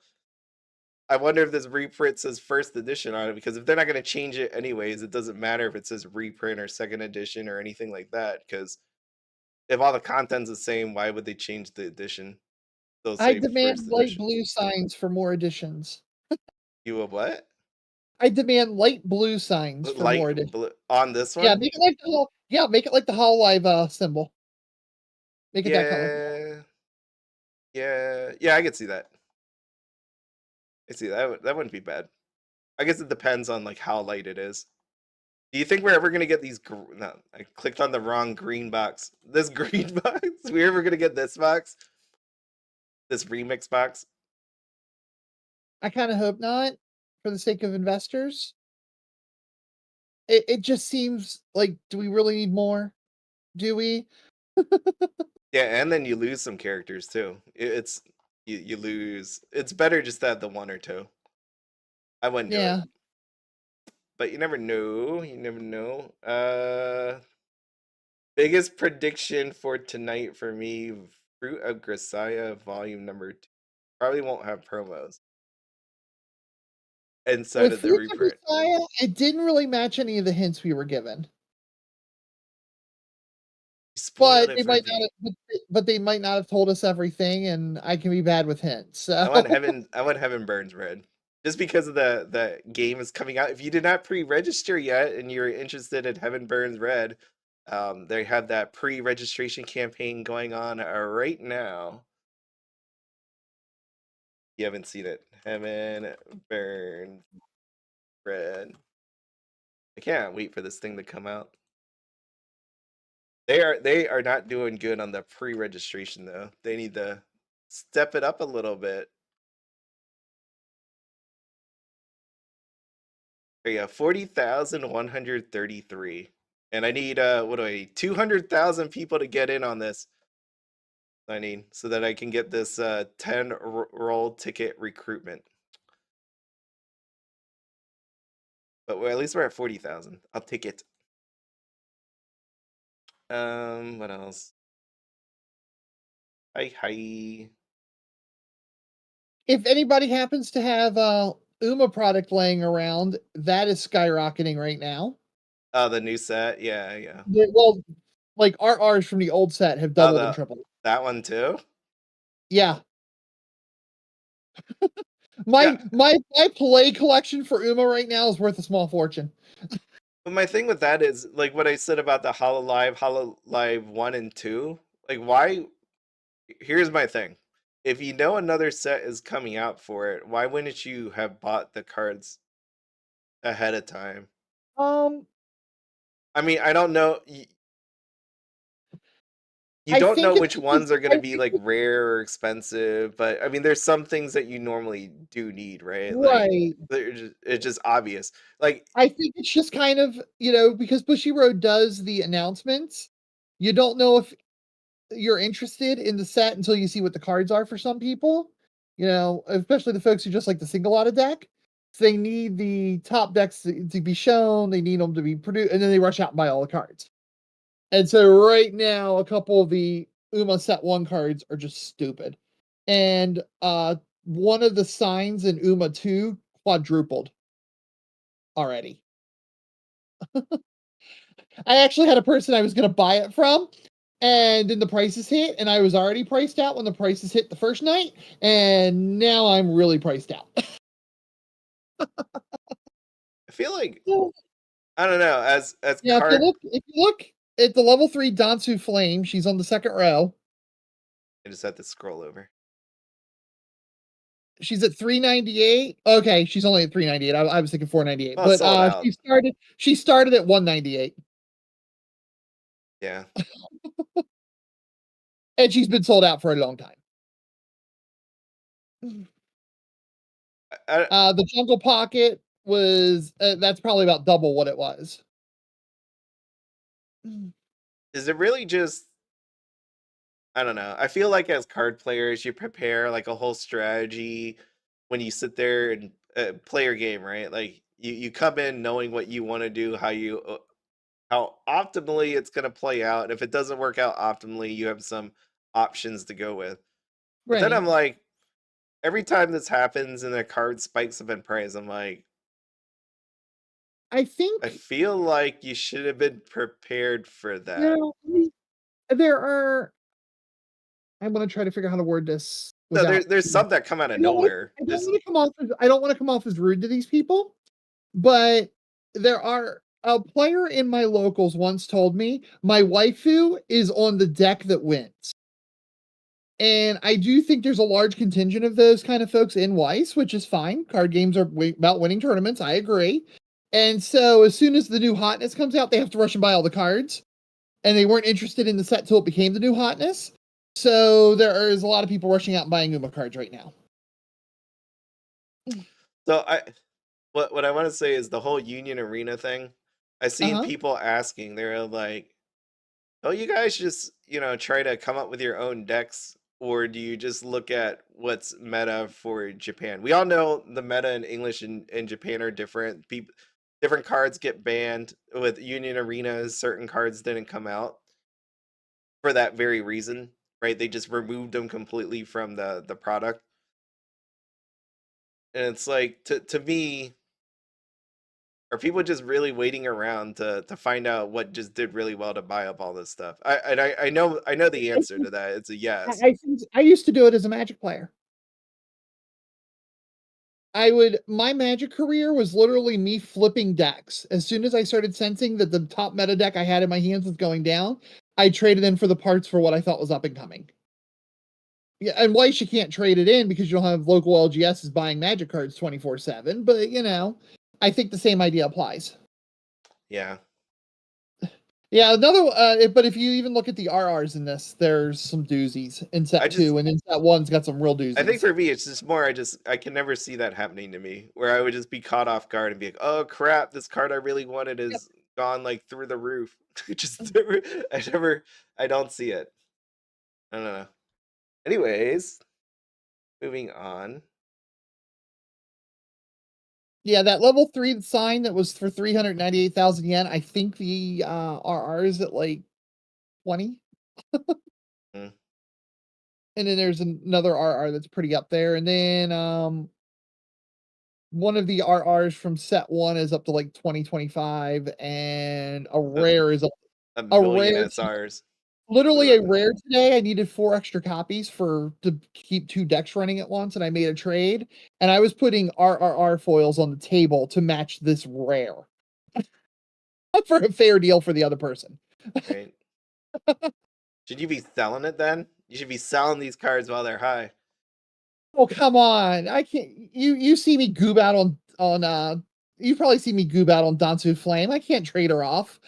I wonder if this reprint says first edition on it, because if they're not going to change it anyways, it doesn't matter if it says reprint or second edition or anything like that. Because if all the content's the same, why would they change the edition? They'll I say demand first light edition. blue signs for more editions. You a what? I demand light blue signs for more Light editions. blue on this Yeah, one? make it like the Hololive symbol. Make it that color. Yeah. Yeah, I could see that. I see that. That wouldn't be bad. I guess it depends on like how light it is. Do you think we're ever gonna get these? No, I clicked on the wrong green box. This green box. We're ever gonna get this box? This remix box? I kind of hope not, for the sake of investors. It just seems like, do we really need more? Do we? Yeah, and then you lose some characters too. It's you lose. It's better just to have the one or two. I wouldn't do it, Yeah. but you never know. You never know. Biggest prediction for tonight for me: Fruit of Grisaia Volume Number 2. Probably won't have promos inside With of the Fruits of reprint. Messiah, it didn't really match any of the hints we were given. You spoiled But it they for might not me. but they might not have told us everything, and I can be bad with hints. So I want Heaven Burns Red. Just because of the game is coming out. If you did not pre-register yet and you're interested in Heaven Burns Red, they have that pre-registration campaign going on right now. You haven't seen it. Heaven Burns Red. I can't wait for this thing to come out. They are not doing good on the pre-registration though. They need to step it up a little bit. Yeah, 40,133. And I need what do I need? 200,000 people to get in on this. I need so that I can get this 10 roll ticket recruitment. But at least we're at 40,000. I'll take it. What else? Hi. if anybody happens to have Uma product laying around, that is skyrocketing right now. Oh, the new set. Yeah. Well, like RRs from the old set have Oh, doubled and tripled. that one too. Yeah. Yeah. My play collection for Uma right now is worth a small fortune. But my thing with that is like what I said about the Hololive 1 and 2. Like, why here's my thing. If you know another set is coming out for it, why wouldn't you have bought the cards ahead of time? Um, I mean, I don't know. You I don't know think it's which because ones are I gonna be think like rare or expensive, but I mean, there's some things that you normally do need, right? Like, right. it's just obvious. Like, I think it's just kind of, because Bushiroad does the announcements, you don't know if you're interested in the set until you see what the cards are for some people. Especially the folks who just like the single out of deck. So they need the top decks to be shown, they need them to be produced, and then they rush out and buy all the cards. And so right now, a couple of the Uma set one cards are just stupid. And one of the signs in Uma 2 quadrupled already. I actually had a person I was going to buy it from, and then the prices hit, and I was already priced out when the prices hit the first night, and now I'm really priced out. I feel like I don't know. As Yeah, card, if you look at the level 3 Dansu Flame, she's on the second row. I just have to scroll over. She's at 398. Okay, she's only at 398. I was thinking 498, Well, but sold out. she started at 198, Yeah. and she's been sold out for a long time. The Jungle Pocket was that's probably about double what it was. Is it really just? I don't know. I feel like as card players, you prepare like a whole strategy when you sit there and play your game, right? Like you come in knowing what you want to do, how optimally it's going to play out. And if it doesn't work out optimally, you have some options to go with. But then Right. I'm like, every time this happens and a card spikes up in price, I'm like, I I think feel like you should have been prepared for that. now there are. I'm gonna try to figure out how to word this No, without. there's some that come out of nowhere. Just I don't want to come off as rude to these people, but there are a player in my locals once told me my waifu is on the deck that wins. And I do think there's a large contingent of those kind of folks in Weiss, which is fine. Card games are about winning tournaments. I agree. And so as soon as the new hotness comes out, they have to rush and buy all the cards. And they weren't interested in the set till it became the new hotness. So there is a lot of people rushing out and buying Uma cards right now. so what I want to say is the whole Union Arena thing. I seen people asking, they're like, "Oh, you guys just try to come up with your own decks, or do you just look at what's meta for Japan?" We all know the meta in English and Japan are different. Different cards get banned with Union Arenas. Certain cards didn't come out for that very reason, right? They just removed them completely from the product, and it's like to me. Are people just really waiting around to find out what just did really well to buy up all this stuff? I know the answer to that. It's a yes. I used to do it as a Magic player. My Magic career was literally me flipping decks. As soon as I started sensing that the top meta deck I had in my hands was going down, I traded in for the parts for what I thought was up and coming. Yeah, and Weiss you can't trade it in because you don't have local LGSs buying Magic cards 24/7, but I think the same idea applies. Yeah. Yeah, but if you even look at the RRs in this, there's some doozies in set 2, and in set 1's got some real doozies. I think for me, it's just more. I can never see that happening to me, where I would just be caught off guard and be like, "Oh crap, this card I really wanted is gone like through the roof." I don't see it. I don't know. Anyways, moving on. Yeah, that level 3 sign that was for 398,000 yen. I think the RR is at like 20. Mm. And then there's another RR that's pretty up there. And then one of the RRs from set 1 is up to like 2025, and a rare is a a million rare SRs. literally a rare today. I needed 4 extra copies to keep 2 decks running at once, and I made a trade, and I was putting RRR foils on the table to match this rare for a fair deal for the other person. Right. Should you be selling it then? You should be selling these cards while they're high. Oh, come on. I can't you see me goob out on you probably see me goob out on Dansu Flame. I can't trade her off.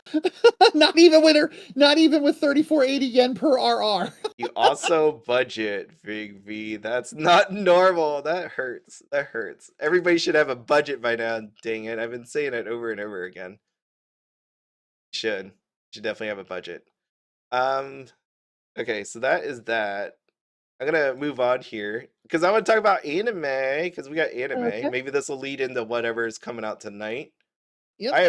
Not even with 3480 yen per RR. You also budget, Big V. That's not normal. That hurts. That hurts. Everybody should have a budget by now. Dang it. I've been saying it over and over again. Should. Should definitely have a budget. Okay, so that is that. I'm gonna move on here because I want to talk about anime because we got anime. Okay. Maybe this will lead into whatever is coming out tonight. Yep. I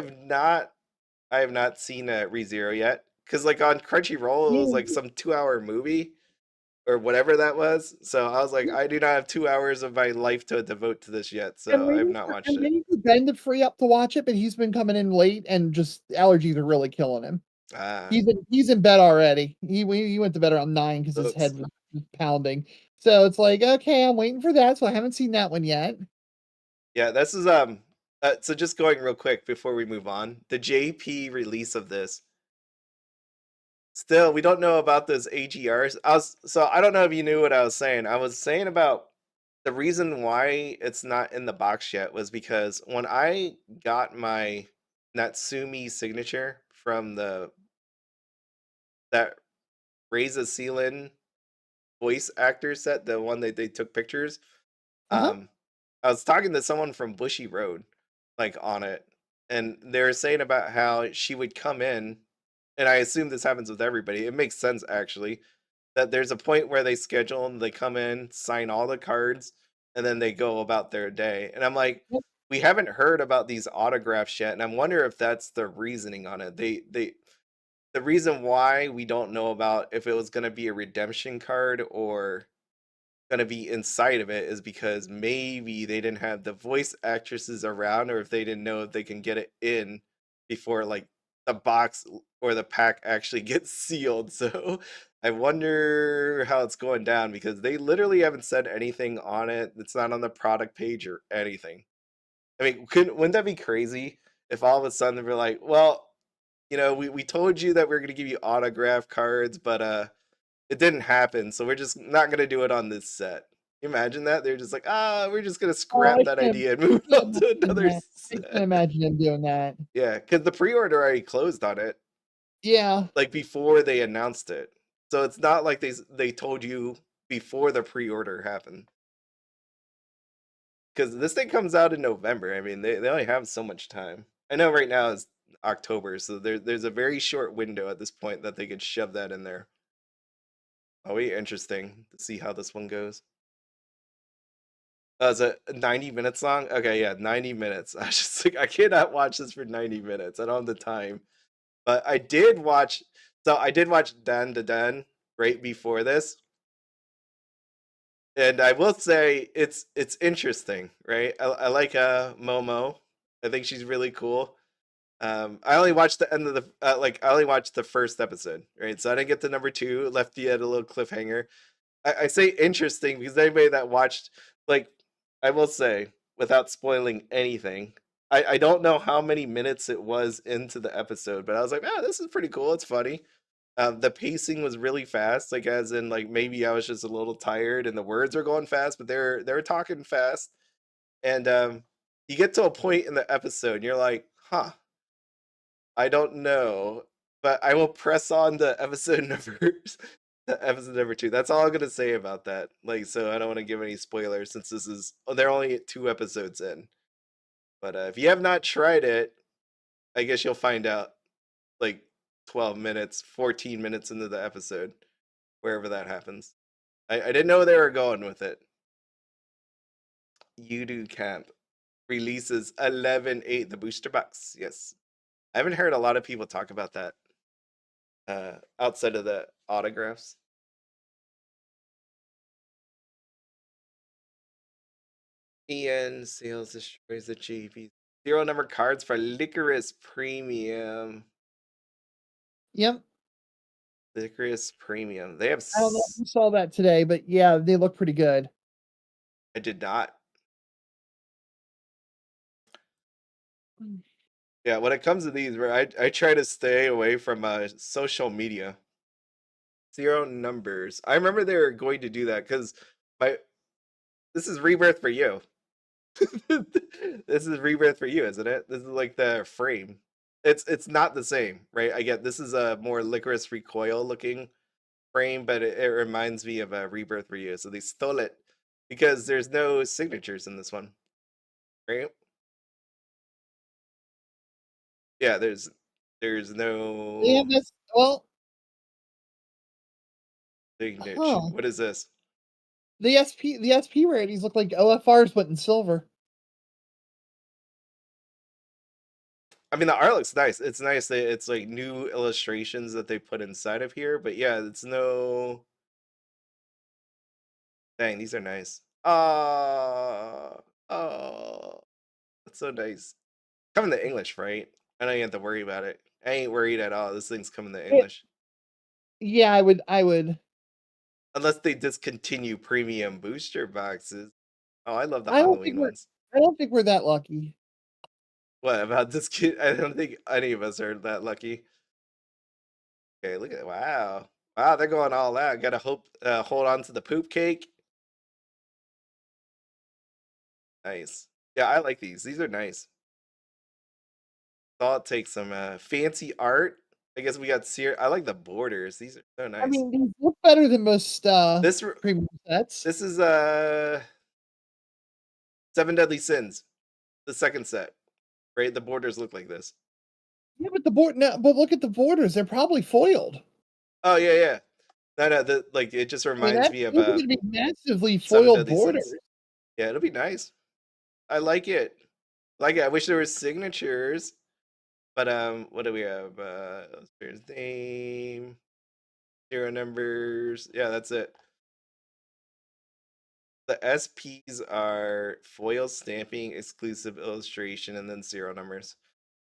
have not seen ReZero yet because like on Crunchyroll it was like some 2-hour movie or whatever that was. So I was like, I do not have 2 hours of my life to devote to this yet. So I have not watched I'm it. waiting for Ben to free up to watch it, but he's been coming in late and just allergies are really killing him. Ah, He's in bed already. He went to bed around 9 because his head was pounding. So it's like, okay, I'm waiting for that. So I haven't seen that one yet. yeah, this is so just going real quick before we move on. The JP release of this. Still, we don't know about those AGRs. I don't know if you knew what I was saying. I was saying about the reason why it's not in the box yet was because when I got my Natsumi signature from that Raise a Sealant voice actor set, the one that they took pictures. Uh-huh. I was talking to someone from Bushiroad, like on it, and they were saying about how she would come in, and I assume this happens with everybody. It makes sense actually that there's a point where they schedule and they come in, sign all the cards, and then they go about their day. And I'm like, Yep. we haven't heard about these autographs yet, and I'm wondering if that's the reasoning on it. The reason why we don't know about if it was going to be a redemption card or going to be inside of it is because maybe they didn't have the voice actresses around, or if they didn't know if they can get it in before like the box or the pack actually gets sealed. So I wonder how it's going down because they literally haven't said anything on it. It's not on the product page or anything. I mean, wouldn't that be crazy if all of a sudden they were like, well, we told you that we are going to give you autograph cards, but it didn't happen, so we're just not gonna do it on this set. Can you imagine that? They're just like, we're just gonna Oh, scrap that idea and move on to another I can't set. imagine him doing that. Yeah, because the pre-order already closed on it, Yeah. like before they announced it. So it's not like they told you before the pre-order happened. Because this thing comes out in November. I mean, they only have so much time. I know right now is October, so there's a very short window at this point that they could shove that in there. Oh, be interesting to see how this one goes. Is it 90 minutes long? Okay, yeah, 90 minutes. I was just like, I cannot watch this for 90 minutes. I don't have the time. But I did watch, Dan to Dan right before this. And I will say it's interesting, right? I like Momo. I think she's really cool. I only watched the end of the I only watched the first episode, right? So I didn't get to number 2, it left you at a little cliffhanger. I say interesting because anybody that watched, like, I will say, without spoiling anything, I don't know how many minutes it was into the episode, but I was like, this is pretty cool. It's funny. The pacing was really fast, like as in like maybe I was just a little tired and the words were going fast, but they're talking fast. And you get to a point in the episode and you're like, huh, I don't know, but I will press on to episode episode number 2. That's all I'm gonna say about that. Like, so I don't want to give any spoilers since they're only 2 episodes in. But if you have not tried it, I guess you'll find out like 12 minutes, 14 minutes into the episode, wherever that happens. I didn't know they were going with it. Yudu Camp releases 11/8, the booster box. Yes, I haven't heard a lot of people talk about that outside of the autographs. Ian sales destroys the JP. 0 number cards for Lycoris Premium. Yep. Lycoris Premium. They have. I don't know if you saw that today, but yeah, they look pretty good. I did not. Yeah, when it comes to these, I try to stay away from social media. Zero numbers. I remember they were going to do that because this is Rebirth for you. This is Rebirth for you, isn't it? This is like the frame. It's not the same, right? I get this is a more Lycoris Recoil looking frame, but it reminds me of a Rebirth for you. So they stole it because there's no signatures in this one, right? Yeah, there's no Yeah, that's well. signature. Huh. What is this? The SP rarities look like OFRs but in silver. I mean, the art looks nice. It's nice that it's like new illustrations that they put inside of here, but yeah, it's no. Dang, these are nice. Oh, that's so nice. Coming to English, right? I don't even have to worry about it. I ain't worried at all. This thing's coming to English. Yeah, I would. Unless they discontinue premium booster boxes. Oh, I love the I don't think Halloween we're. ones. I don't think we're that lucky. What about this kid? I don't think any of us are that lucky. Okay, look at it. Wow. Wow, they're going all out. Gotta hold on to the poop cake. Nice. Yeah, I like these. These are nice. Thought take some fancy art. I guess we got I like the borders. These are so nice. I mean, these look better than most this premium sets. this is Seven Deadly Sins, the second set. Right? The borders look like this. Yeah, but but look at the borders. They're probably foiled. Oh yeah, yeah. No, like it just reminds me of those are going to be massively Seven foiled Deadly borders. Sins. Yeah, it'll be nice. I like it. Like it. I wish there were signatures. But what do we have? Illustrator's name, zero numbers. Yeah, that's it. The SPs are foil stamping, exclusive illustration, and then zero numbers.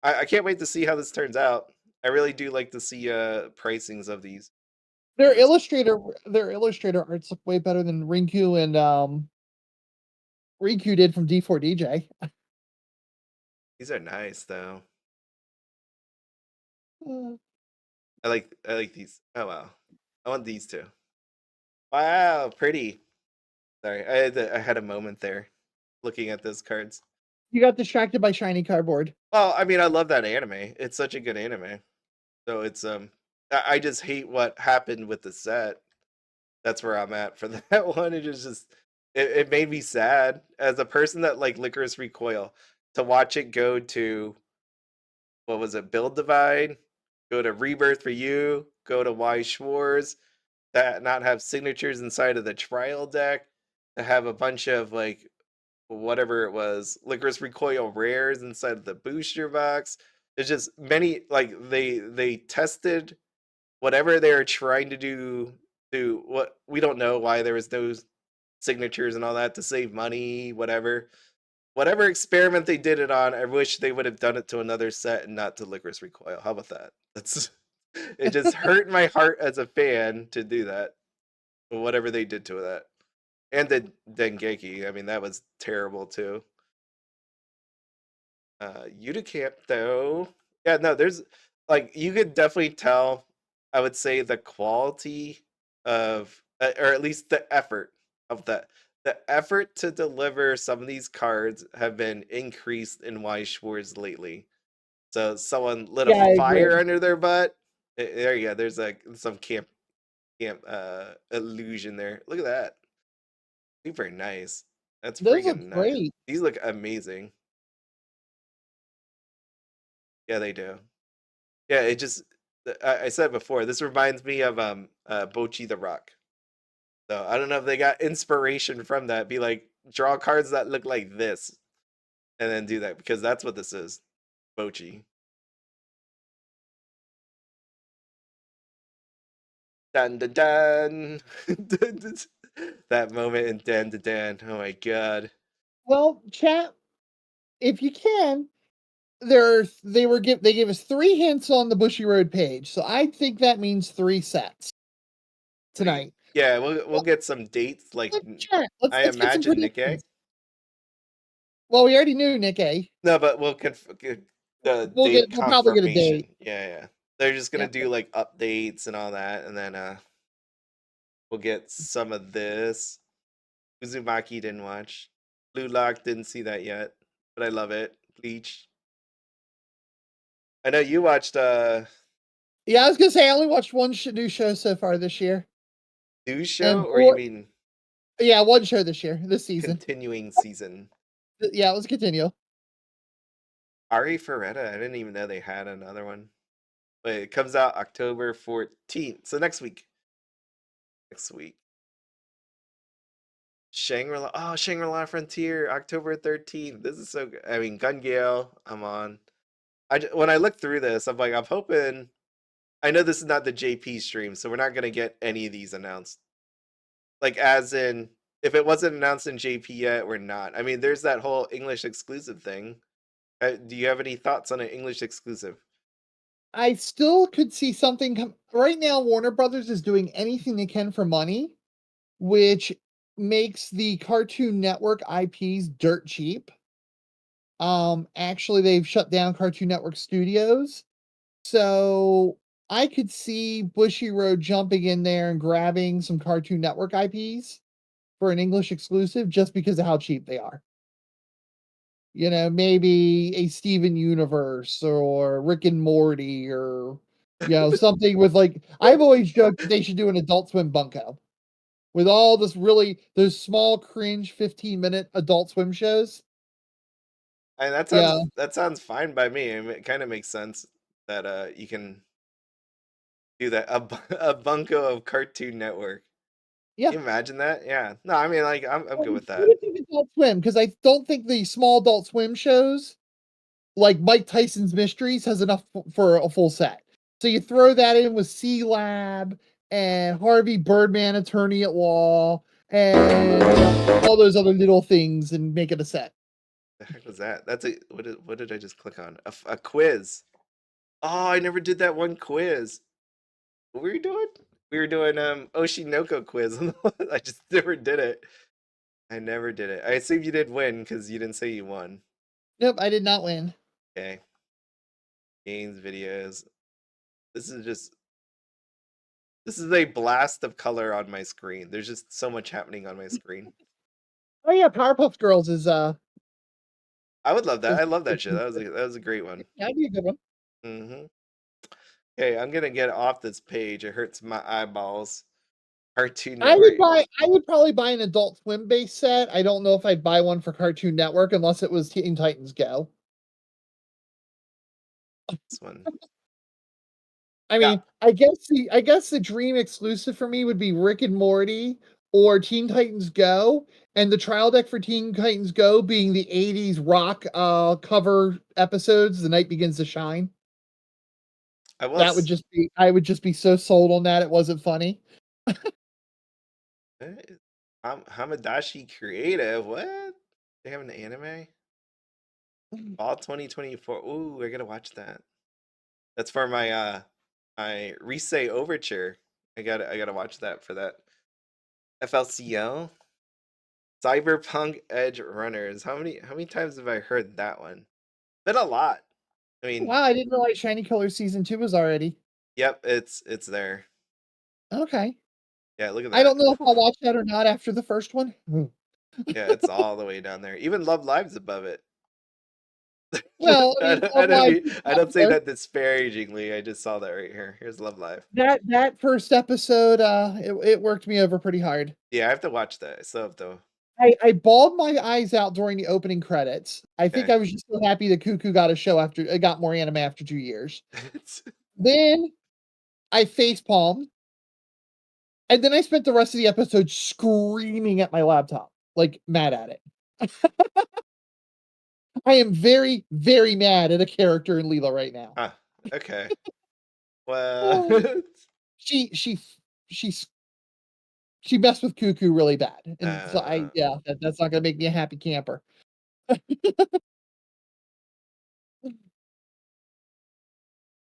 I can't wait to see how this turns out. I really do like to see pricings of these. Their illustrator arts look way better than Rinku and Riku did from D4DJ. These are nice though. Uh, I like these. Oh wow. I want these too. Wow, pretty. Sorry, I had a moment there looking at those cards. You got distracted by shiny cardboard. Well, I mean, I love that anime. It's such a good anime. So it's I just hate what happened with the set. That's where I'm at for that one. It is just it made me sad as a person that like Lycoris Recoil to watch it go to what was it, Build Divide, go to Rebirth for You, go to Weiss Schwarz, that not have signatures inside of the trial deck, to have a bunch of like whatever it was, Lycoris Recoil rares inside of the booster box. There's just many like they tested whatever they were trying to do to what we don't know why there was no signatures and all that to save money, whatever experiment they did it on. I wish they would have done it to another set and not to Lycoris Recoil. How about that? That's it just hurt my heart as a fan to do that. Whatever they did to that. And the Dengeki, I mean, that was terrible too. Unicamp though. Yeah, no, there's like you could definitely tell, I would say the quality of or at least the effort of the effort to deliver some of these cards have been increased in Weiss Schwarz lately. So someone lit Yeah, I a agree. fire under their butt. There you go. There's like some camp illusion there. Look at that. Super nice. That's Those look freaking nice. great. These look amazing. Yeah, they do. Yeah, it just I said before, this reminds me of Bochi the Rock. So I don't know if they got inspiration from that. Be like, draw cards that look like this, and then do that because that's what this is, Bochi. Dun dun dun. That moment in Dan to Dan. Oh my god. Well, chat, if you can, they gave us 3 hints on the Bushiroad page, so I think that means 3 sets tonight. Yeah, we'll get some dates like Chat, I let's get some imagine Nikke. predictions. Well, we already knew Nikke. No, but we'll get the We'll date probably get a confirmation. date. Yeah. They're just gonna do like updates and all that, and then we'll get some of this. Uzumaki didn't watch. Blue Lock didn't see that yet, but I love it. Bleach. I know you watched Yeah, I was gonna say I only watched one new show so far this year. new show, or you mean yeah, one show this year, this season. continuing season? Yeah, it was continual. Ari Ferretta, I didn't even know they had another one. But it comes out October 14th. So next week. Next week. Shangri-La. Oh, Shangri-La Frontier, October 13th. This is so good. I mean, Gun Gale, I'm on. When I look through this, I'm like, I'm hoping. I know this is not the JP stream, so we're not going to get any of these announced. Like, as in, if it wasn't announced in JP yet, we're not. I mean, there's that whole English exclusive thing. Do you have any thoughts on an English exclusive? I still could see something right now. Warner Brothers is doing anything they can for money, which makes the Cartoon Network IPs dirt cheap. Actually, they've shut down Cartoon Network Studios, so I could see Bushiroad jumping in there and grabbing some Cartoon Network IPs for an English exclusive just because of how cheap they are. You know, maybe a Steven Universe or Rick and Morty or, you know, something with like, I've always joked that they should do an Adult Swim Bunko with all this those small cringe 15-minute Adult Swim shows. And Yeah. that sounds fine by me. I mean, it kind of makes sense that you can do that. A Bunko of Cartoon Network. Yeah. Can you imagine that? Yeah. No, I mean, like, I'm good with that. Adult Swim, because I don't think the small Adult Swim shows like Mike Tyson's Mysteries has enough for a full set. So you throw that in with C Lab and Harvey Birdman Attorney at Law and all those other little things and make it a set. The heck was that? That's what did I just click on? A quiz. Oh, I never did that one quiz. What were you doing? We were doing Oshinoko quiz. I just never did it. I never did it. I assume you did win because you didn't say you won. Nope, I did not win. Okay. Games, videos. This is a blast of color on my screen. There's just so much happening on my screen. Oh yeah, Powerpuff Girls is I would love that. I love that show. That was a great one. That'd be a good one. Mm-hmm. Okay, I'm gonna get off this page. It hurts my eyeballs. Cartoon Network. I would probably buy an Adult Swim based set. I don't know if I'd buy one for Cartoon Network unless it was Teen Titans Go. This one. I mean, I guess the dream exclusive for me would be Rick and Morty or Teen Titans Go, and the trial deck for Teen Titans Go being the 80s rock cover episodes, The Night Begins to Shine. I would just be so sold on that it wasn't funny. Hamadashi Creative, what? They have an anime? Fall 2024. Ooh, I gotta watch that. That's for my my Risei Overture. I gotta watch that for that. FLCL. Cyberpunk Edge Runners. How many times have I heard that one? Been a lot. I mean, wow, I didn't realize Shiny Color Season 2 was already. Yep, it's there. Okay. Yeah, look at that. I don't know if I'll watch that or not after the first one. Yeah, it's all the way down there. Even Love Live's above it. Well, I don't say that disparagingly. I just saw that right here. Here's Love Live. That first episode, it worked me over pretty hard. Yeah, I have to watch that. I still have to. I bawled my eyes out during the opening credits. I think I was just so happy that Cuckoo got a show after it got more anime after 2 years. Then I facepalmed, and then I spent the rest of the episode screaming at my laptop, like mad at it. I am very, very mad at a character in Leela right now. Okay. Well, she messed with Cuckoo really bad, and so that's not gonna make me a happy camper.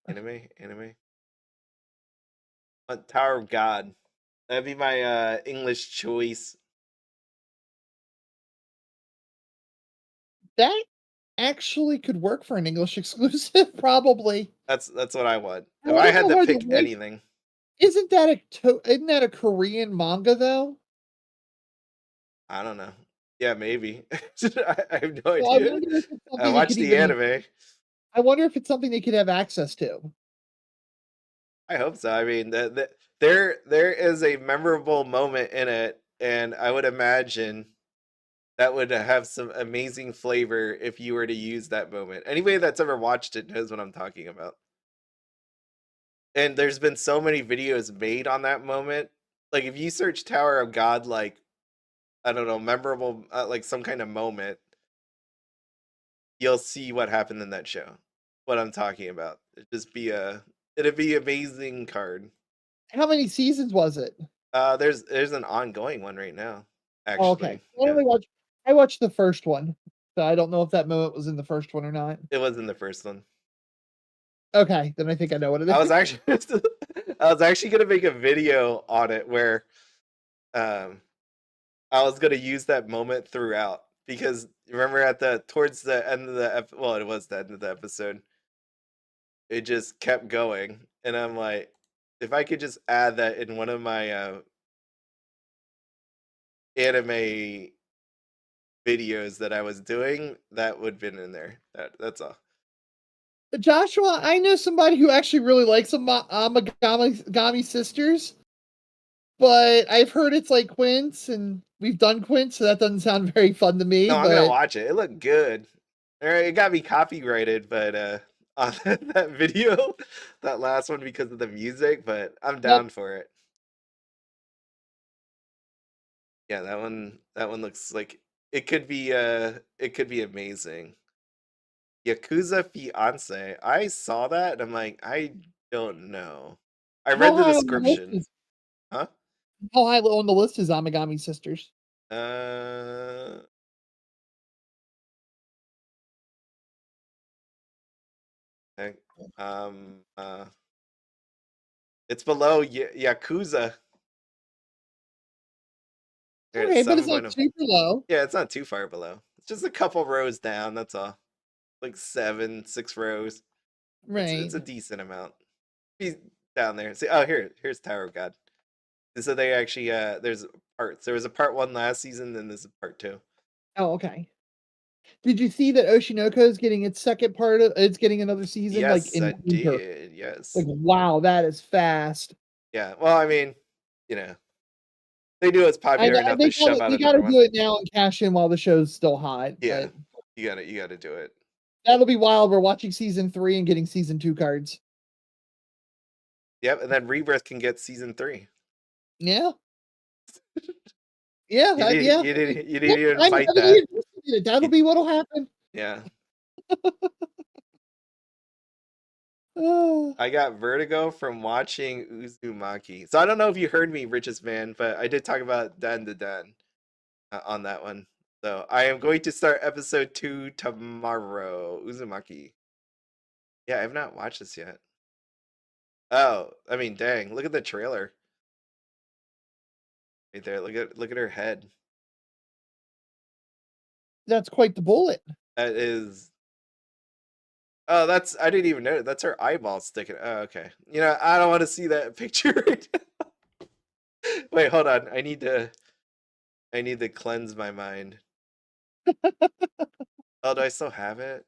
Anime. Tower of God. That'd be my English choice. That actually could work for an English exclusive, probably. That's what I want. If I had to pick anything. Isn't that a Korean manga though? I don't know. Yeah, maybe. I have no So I idea. wonder if it's I something they watched could the even. anime. I wonder if it's something they could have access to. I hope so. I mean, there is a memorable moment in it, and I would imagine that would have some amazing flavor if you were to use that moment. Anybody that's ever watched it knows what I'm talking about. And there's been so many videos made on that moment. Like if you search Tower of God, like I don't know, memorable, like some kind of moment, you'll see what happened in that show. What I'm talking about. It'd be amazing card. How many seasons was it? There's an ongoing one right now, Oh, okay. actually. I Yeah, only watched I watched the first one, so I don't know if that moment was in the first one or not. it was in the first one. Okay, then I think I know what it I is. was actually I was actually gonna make a video on it where um I was gonna use that moment throughout because remember at the towards the end of the well, it was the end of the episode. It just kept going, and I'm like, if I could just add that in one of my anime videos that I was doing, that would have been in there. That's all. Joshua, I know somebody who actually really likes Amagami Sisters, but I've heard it's like Quince, and we've done Quince, so that doesn't sound very fun to me. No, I'm gonna But watch it. It looked good. It got me copyrighted, but on that video, that last one because of the music. But I'm yep. down for it. Yeah, that one looks like it could be amazing. Yakuza Fiance. I saw that and I'm like, I don't know. I read How the high on the list description. is Huh? how high on the list is Amagami Sisters? Uh, heck, um, uh, it's below Yakuza. Here it's Okay, but it's not 7.0. super low. Yeah, it's not too far below. It's just a couple rows down. That's all. Like 6 rows. Right. It's a decent amount. He's down there. See, oh here's Tower of God. And so they actually there's parts. There was a part 1 last season, then there's a part 2. Oh, okay. Did you see that Oshinoko is getting its second part of it's getting another season like Yes, in I winter? did. Like, Yes. wow, that is fast. Yeah. Well, I mean, you know, they knew it's I popular know enough to shove out they another gotta one. do it now and cash in while the show's still hot, Yeah. but You gotta do it. that'll be wild. We're watching season 3 and getting season 2 cards. Yep. And then Rebirth can get season 3. Yeah. Yeah, yeah. You Yep, didn't even I'm fight heavily that. anticipated. That'll You, be what'll happen. yeah. Oh. I got vertigo from watching Uzumaki. So I don't know if you heard me, richest man, but I did talk about Dan to Dan on that one. So I am going to start episode 2 tomorrow. Uzumaki. Yeah, I have not watched this yet. Oh, I mean, dang! Look at the trailer right there. Look at her head. That's quite the bullet. That is. Oh, that's. I didn't even know. That's her eyeball sticking. Oh, okay. You know, I don't want to see that picture right now. Wait, hold on. I need to cleanse my mind. Oh, do I still have it?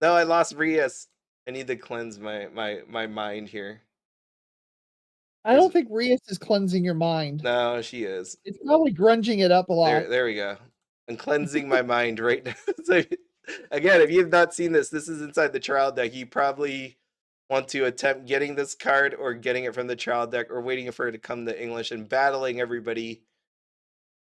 No, I lost Rias. I need to cleanse my mind here. I Where's don't think Rias is cleansing your mind. no, she is. It's probably grunging it up a lot. There we go. I'm cleansing my mind right now. So, again, if you have not seen this, this is inside the trial deck. You probably want to attempt getting this card or getting it from the trial deck or waiting for it to come to English and battling everybody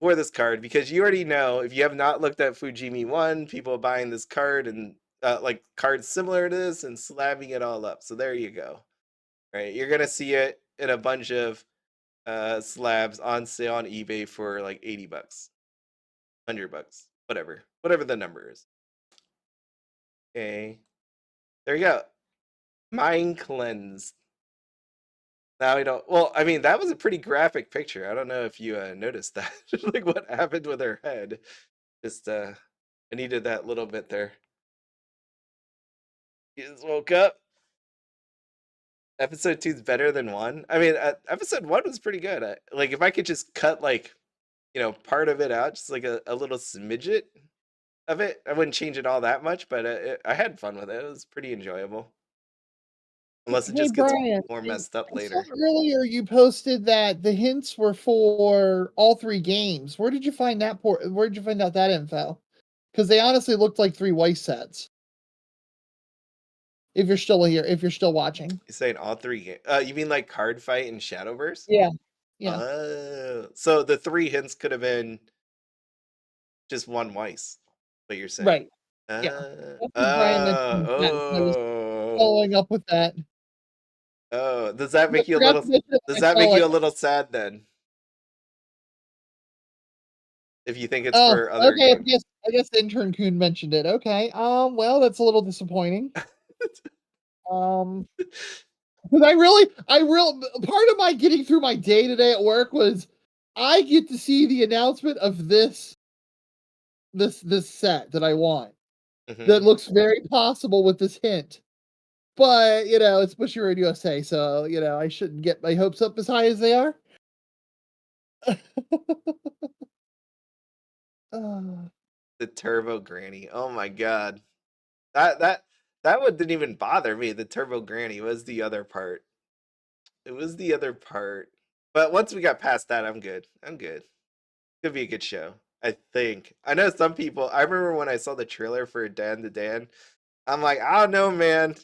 for this card because you already know if you have not looked at Fujimi 1, people buying this card and like cards similar to this and slabbing it all up. So there you go. Right? You're going to see it in a bunch of slabs on sale on eBay for like $80, $100, whatever the number is. Okay, there you go. Mind cleansed. Now I don't. Well, I mean that was a pretty graphic picture. I don't know if you noticed that, like what happened with her head. Just I needed that little bit there. He just woke up. Episode 2 is better than 1. I mean, episode 1 was pretty good. Like, if I could just cut, like, part of it out, just like a little smidget of it, I wouldn't change it all that much, but I had fun with it. It was pretty enjoyable. Unless it Hey just gets Brian, more messed up I saw later. earlier you posted that the hints were for all 3 games. Where did you find that where did you find out that info? Because they honestly looked like 3 Weiss sets. If you're still here, if you're still watching. You're saying all 3 games? You mean like Cardfight and Shadowverse? Yeah. Yeah. So the 3 hints could have been just 1 Weiss, what you're saying. Right. Yeah. That's what Brian mentioned in the chat, so I was following up with that. Oh, does that I make you a forgot little to mention it does when I that make saw you it. a little sad then? If you think it's Oh, for other okay. games. I guess Intern Coon mentioned it. Okay. Well, that's a little disappointing. Because I real part of my getting through my day today at work was I get to see the announcement of this set that I want. That looks very possible with this hint. But it's Bushiroad USA, so I shouldn't get my hopes up as high as they are. The Turbo Granny. Oh my god. That one didn't even bother me. The Turbo Granny was the other part. It was the other part. But once we got past that, I'm good. I'm good. Could be a good show, I think. I know some people. I remember when I saw the trailer for Dan to Dan. I'm like, I don't know, man.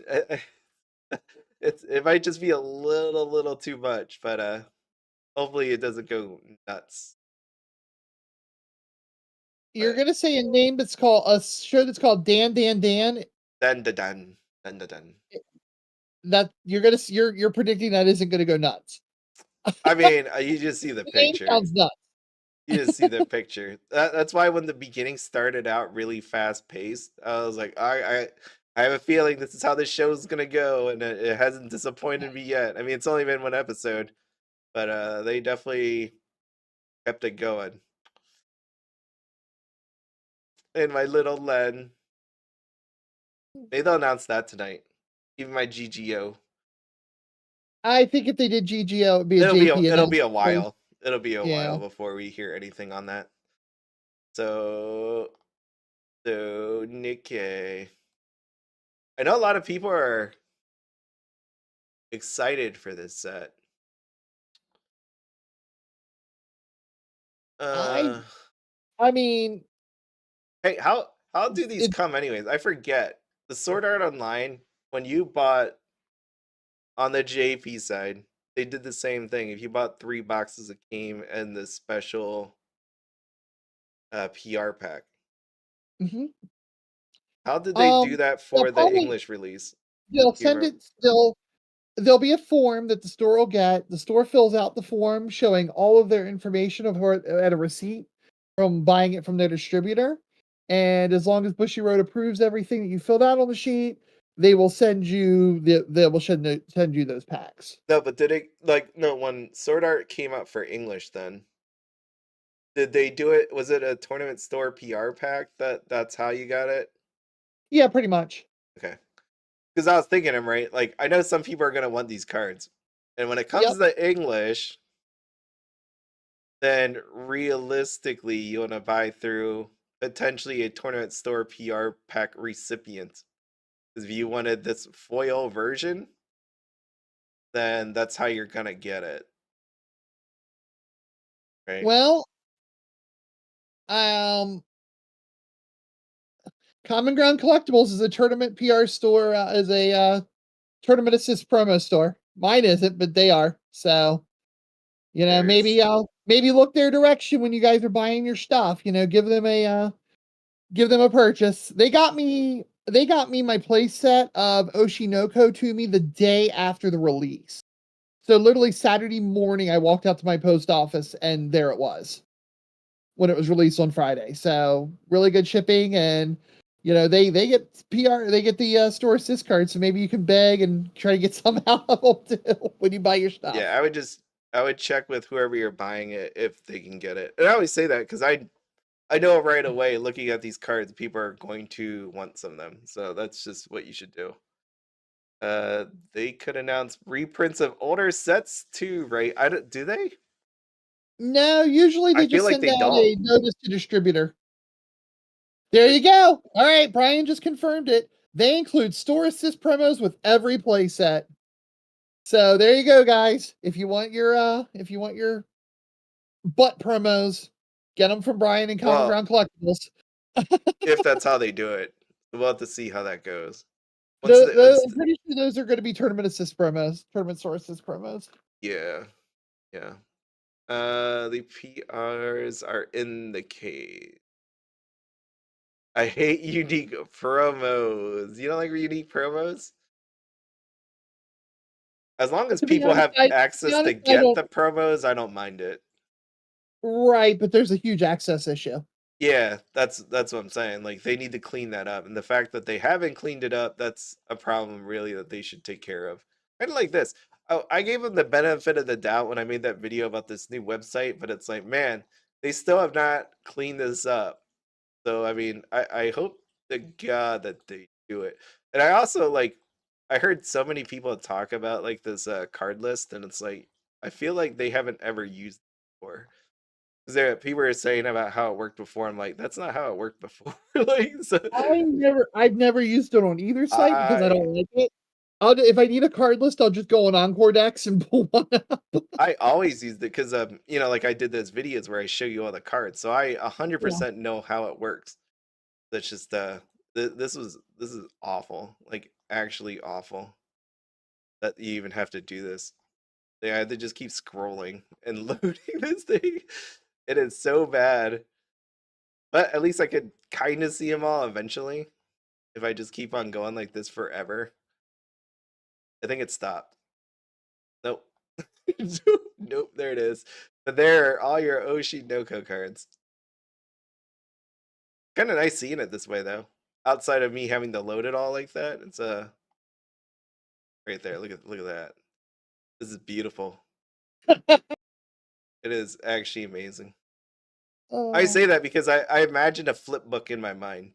It might just be a little too much, but hopefully it doesn't go nuts. You're But gonna say a name that's called a show that's called Dan Dan Dan. Dan to Dan. Dan to Dan. That you're predicting that isn't gonna go nuts. I mean, you just see the The name picture. sounds nuts. You just see the picture. That's why when the beginning started out really fast paced, I was like, I have a feeling this is how this show's gonna go, and it hasn't disappointed me yet. I mean, it's only been 1 episode, but they definitely kept it going. In my little Len. Maybe they'll announce that tonight. Even my GGO. I think if they did GGO, it would be a It'll be JP it'll be a announcement. while. It'll be a Yeah. while before we hear anything on that. So Nikke. I know a lot of people are excited for this set. I Uh, mean, hey, how do these it come anyways? I forget. The Sword Art Online, when you bought on the JP side, they did the same thing. If you bought 3 boxes, it came in the special PR pack. mhm. How did they do that for the Probably English release? they'll Do you send remember? it still. There'll be a form that the store will get. The store fills out the form showing all of their information of her at a receipt from buying it from their distributor. And as long as Bushiroad approves everything that you filled out on the sheet, they will send you send you those packs. No, but did it no, when Sword Art came out for English then, did they do it? Was it a tournament store PR pack that's how you got it? Yeah, pretty much. Okay. Because I was thinking them, right? Like, I know some people are gonna want these cards. And when it comes Yep. to English, then realistically you wanna buy through potentially a tournament store PR pack recipient. Because if you wanted this foil version, then that's how you're gonna get it. Right? Well, um, Common Ground Collectibles is a tournament PR store, is a tournament assist promo store. Mine isn't, but they are. So, There's maybe look their direction when you guys are buying your stuff. Give them a purchase. They got me my play set of Oshinoko to me the day after the release. So literally Saturday morning, I walked out to my post office and there it was when it was released on Friday. So really good shipping, and they get they get the store assist card, so maybe you can beg and try to get some out of them too when you buy your stuff. Yeah, I would check with whoever you're buying it if they can get it. And I always say that because I know right away looking at these cards, people are going to want some of them. So that's just what you should do. They could announce reprints of older sets too, right? I don't, do they? No, usually I they feel just like send they out don't. a notice to distributor. There you go. All right, Brian just confirmed it. They include store assist promos with every playset. So there you go, guys. If you want your butt promos, get them from Brian and Common Well, Ground Collectibles. if that's how they do it, we'll have to see how that goes. What's I'm pretty sure those are going to be tournament assist promos, tournament store assist promos. yeah, yeah. The PRs are in the cage. I hate unique promos. You don't like unique promos? As long as To be people honest, have access to I get don't. the promos, I don't mind it. Right, but there's a huge access issue. Yeah, that's what I'm saying. Like they need to clean that up. And the fact that they haven't cleaned it up, that's a problem really that they should take care of. Kind of like this. Oh, I gave them the benefit of the doubt when I made that video about this new website, but it's like, man, they still have not cleaned this up. So I mean, I hope to God that they do it. And I also like I heard so many people talk about like this card list, and it's like I feel like they haven't ever used it before. Because there people are saying about how it worked before. I'm like, that's not how it worked before. Like so I've never used it on either site because I I don't like it. If I need a card list, I'll just go on Encore Decks and pull one up. I always used it because you know, like I did those videos where I show you all the cards. So I Yeah. 100% know how it works. That's just this is awful. Like actually awful that you even have to do this. They had to just keep scrolling and loading this thing. It is so bad. But at least I could kind of see them all eventually if I just keep on going like this forever. I think it stopped. Nope. Nope, there it is. But there are all your Oshi Noko cards. Kind of nice seeing it this way though. Outside of me having to load it all like that, it's right there. Look at that. This is beautiful. It is actually amazing. I Oh, say that because I imagine a flip book in my mind.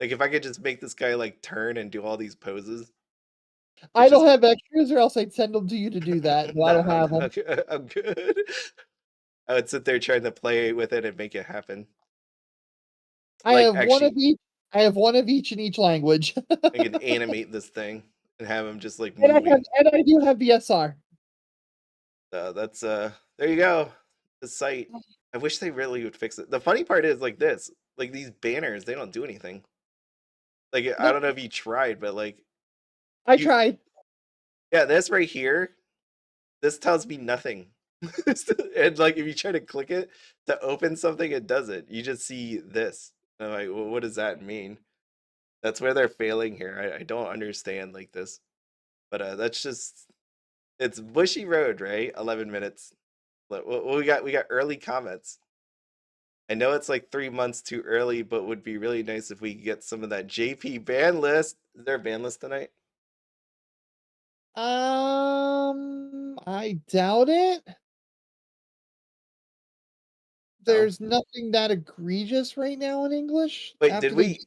Like if I could just make this guy like turn and do all these poses, I it's just don't have extras, or else I'd send them to you to do that. But I don't nah, have nah, them. I'm good. I would sit there trying to play with it and make it happen. I Like have one of actually, each. I have one of each in each language, I could animate this thing and have him just like and moving. I do have VSR. That's there you go. The site. I wish they really would fix it. The funny part is like this, like these banners, they don't do anything. Like I Nope, don't know if you tried, but like I you, tried. yeah, this right here, this tells me nothing. And like if you try to click it to open something, it doesn't. You just see this. And I'm like, well, what does that mean? That's where they're failing here. I don't understand like this. But that's just it's Bushiroad, right? 11 minutes. What we got early comments. I know it's like 3 months too early, but would be really nice if we could get some of that JP ban list. Is there a ban list tonight? I doubt it. No. There's nothing that egregious right now in English Wait, did after they we? did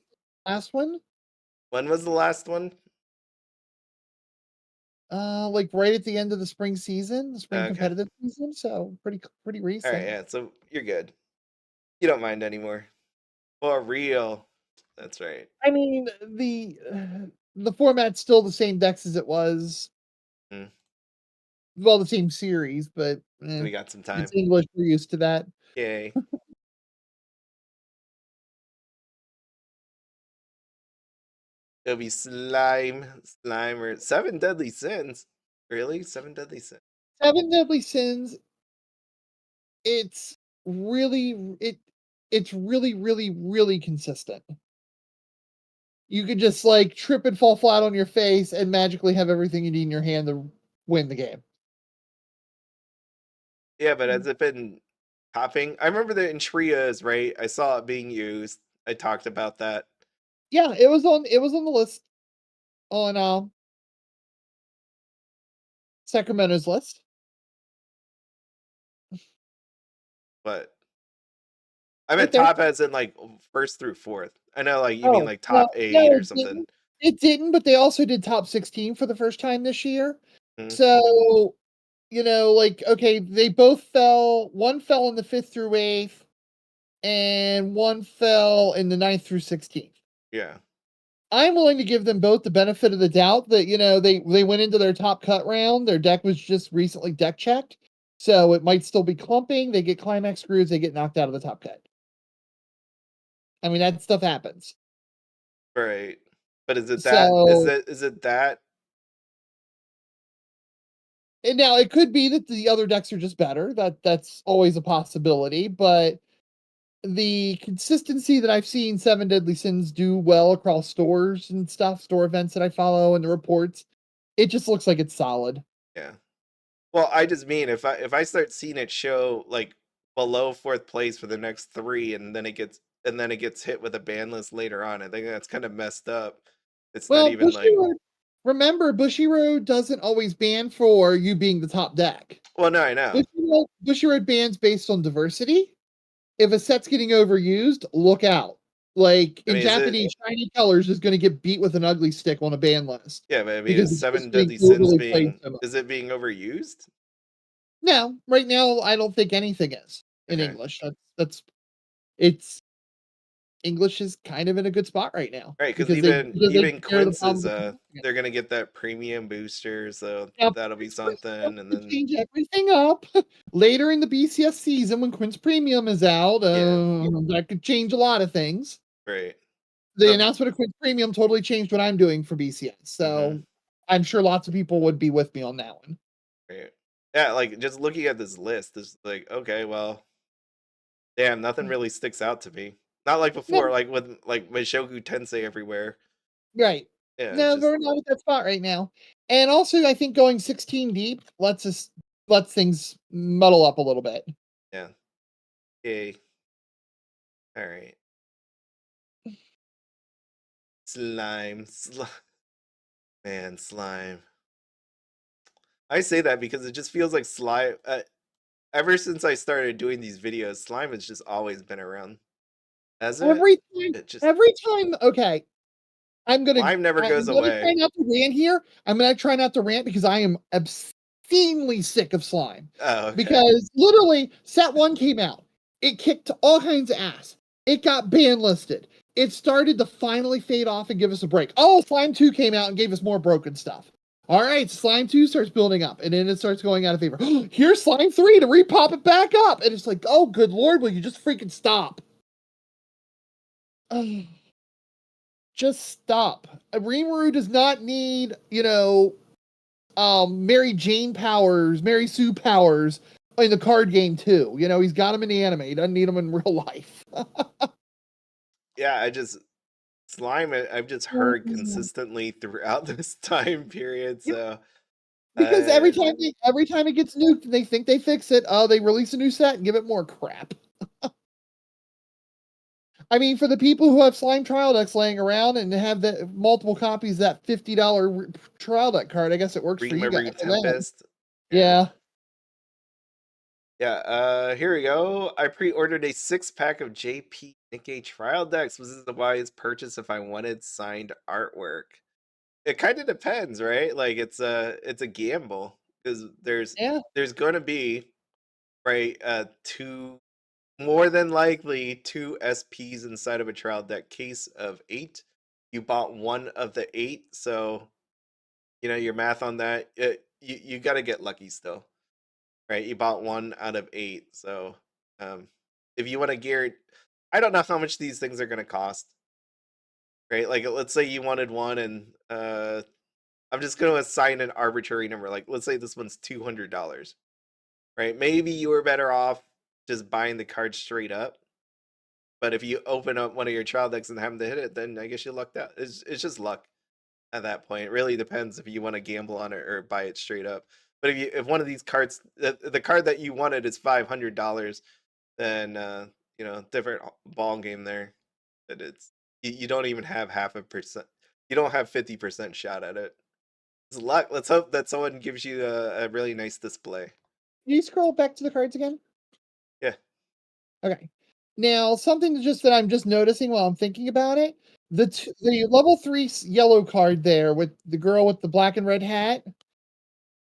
the last one. When was the last one? Like right at the end of the spring season, the spring Okay. competitive season, so pretty All right. recent. Yeah. So you're good. You don't mind anymore. For real. That's right. I mean, the format's still the same decks as it was. Mm. Well, the same series, but We got some it's time. English. We're used to that. Yay. It'll be slime, or seven deadly sins. Really? Seven deadly sins. Seven Deadly Sins. It's really it's really consistent. You could just like trip and fall flat on your face and magically have everything you need in your hand to win the game. Yeah, but has it been popping? I remember the Intrias, right? I saw it being used. I talked about that. Yeah, it was on the list on Sacramento's list. But I Right meant there. top as in like first through fourth. I know like you mean Oh, like no, top eight no, or something. It didn't, but they also did top 16 for the first time this year. Mm, So, like, okay, they both fell. One fell in the 5th through 8th, and one fell in the 9th through 16th. yeah. I'm willing to give them both the benefit of the doubt that, they went into their top cut round. Their deck was just recently deck checked. So it might still be clumping. They get climax screws, they get knocked out of the top cut. I mean, that stuff happens. Right. But is it So, that? and now it could be that the other decks are just better. That's always a possibility, but the consistency that I've seen Seven Deadly Sins do well across stores and stuff, store events that I follow and the reports, it just looks like it's solid. Yeah. Well, I just mean if I start seeing it show like below 4th place for the next 3, and then it gets hit with a ban list later on, I think that's kind of messed up. It's not Well, even like, remember, Bushiroad doesn't always ban for you being the top deck. well, no, I know. Bushiroad bans based on diversity. If a set's getting overused, look out. Like I in mean, Japanese, shiny colors is going to get beat with an ugly stick on a ban list yeah, but I mean, because is it's just Seven being Deadly Sins overly played so much. is it being overused? No, right now I don't think anything is in Okay. English. It's English is kind of in a good spot right now Right, because because they even took care of the Quince is problem with the they're gonna get that premium booster, so Now, that'll be Quince Premium something, and could then change everything up later in the BCS season when Quince Premium is out. yeah, That could change a lot of things. right. The Um, announcement of Quince Premium totally changed what I'm doing for BCS, mhm, so I'm sure lots of people would be with me on that one. right. Yeah, like just looking at this list, is like, okay, well, damn, nothing really sticks out to me. Not like before, No, like with like Meishoku Tensei everywhere. right. Yeah, it's No, just we're not at that spot right now. And also, I think going 16 deep lets things muddle up a little bit. yeah. Okay. All right. Man, slime. I say that because it just feels like slime. Ever since I started doing these videos, slime has just always been around. Has it? Every time, It just every time. Okay, slime never I'm goes gonna try away. not to rant here. I'm gonna try not to rant because I am obscenely sick of slime. Oh, okay. Because literally, set one came out. It kicked all kinds of ass. It got ban listed. It started to finally fade off and give us a break. Oh, Slime 2 came out and gave us more broken stuff. All right, Slime 2 starts building up, and then it starts going out of favor. Here's Slime 3 to repop it back up. And it's like, oh, good lord, will you just freaking stop? Just stop. Rimuru does not need, Mary Jane powers, Mary Sue powers in the card game too. He's got them in the anime. He doesn't need them in real life. Yeah, slime. I've just heard consistently throughout this time period. Yep. So, Because uh, every time it gets nuked and they think they fix it, they release a new set and give it more crap. I mean, for the people who have slime trial decks laying around and have the multiple copies of that $50 trial deck card, I guess it works for you guys. Rimuru Tempest. Yeah. Yeah. Yeah, here we go. I pre-ordered a 6-pack of JP Nikke trial decks. Was this the wise purchase if I wanted signed artwork? It kind of depends, right? Like it's a gamble because Yeah. there's going to be, right, two, more than likely two SPs inside of a trial deck case of 8. You bought one of the 8, so your math on that, you got to get lucky still. Right, you bought 1 out of 8, so, if you wanna gear, I don't know how much these things are gonna cost, right? Like, let's say you wanted one and, I'm just gonna assign an arbitrary number, like, let's say this one's $200, right? Maybe you were better off just buying the card straight up, but if you open up one of your trial decks and happen to hit it, then I guess you lucked out. It's just luck at that point. It really depends if you wanna gamble on it or buy it straight up. But if one of these cards, the card that you wanted is $500, then different ball game there. That you don't even have half a percent. You don't have 50% shot at it. It's luck. Let's hope that someone gives you a really nice display. Can you scroll back to the cards again? Yeah. Okay. Now, something that I'm just noticing while I'm thinking about it. The level 3 yellow card there with the girl with the black and red hat,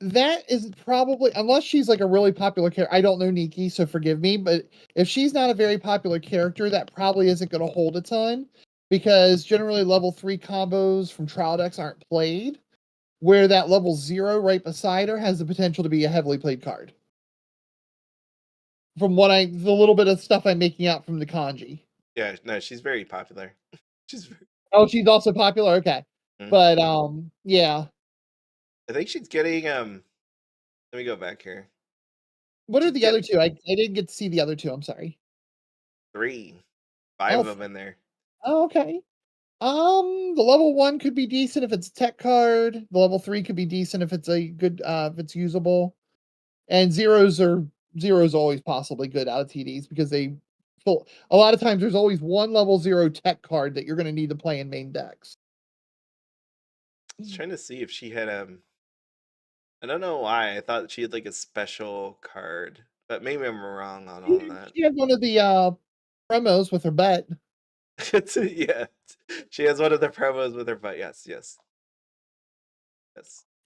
that is probably, unless she's like a really popular character. I don't know Nikke, so forgive me, but if she's not a very popular character, that probably isn't going to hold a ton, because generally level 3 combos from trial decks aren't played, where that level 0 right beside her has the potential to be a heavily played card. From what the little bit of stuff I'm making out from the kanji. Yeah, no, she's very popular. She's very... Oh, she's also popular? Okay. Mhm. But, yeah. I think she's getting, let me go back here. What are the other two? I didn't get to see the other two, I'm sorry. 3. 5 of them in there. Oh, okay. The level 1 could be decent if it's a tech card. The level 3 could be decent if it's a good, if it's usable. And zeros always possibly good out of TDs, because they pull a lot of times. There's always one level 0 tech card that you're going to need to play in main decks. I was trying to see if she had I don't know why I thought she had like a special card, but maybe I'm wrong on all of that. She had one of the promos with her bet. Yeah, she has one of the promos with her butt. Yes.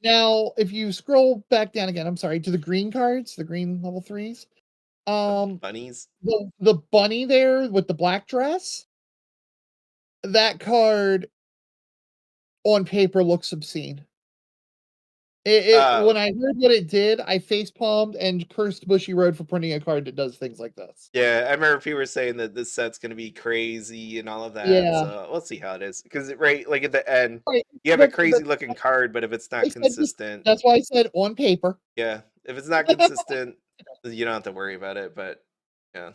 Now, if you scroll back down again, I'm sorry, to the green cards, the green level 3s. Bunnies. The bunny there with the black dress. That card on paper looks obscene. When I heard what it did, I facepalmed and cursed Bushiroad for printing a card that does things like this. Yeah, I remember people were saying that this set's going to be crazy and all of that. Yeah. So we'll see how it is. Because, right, like at the end, Right. you have a crazy looking card, but if it's not consistent. That's why I said on paper. Yeah, if it's not consistent, you don't have to worry about it. But yeah.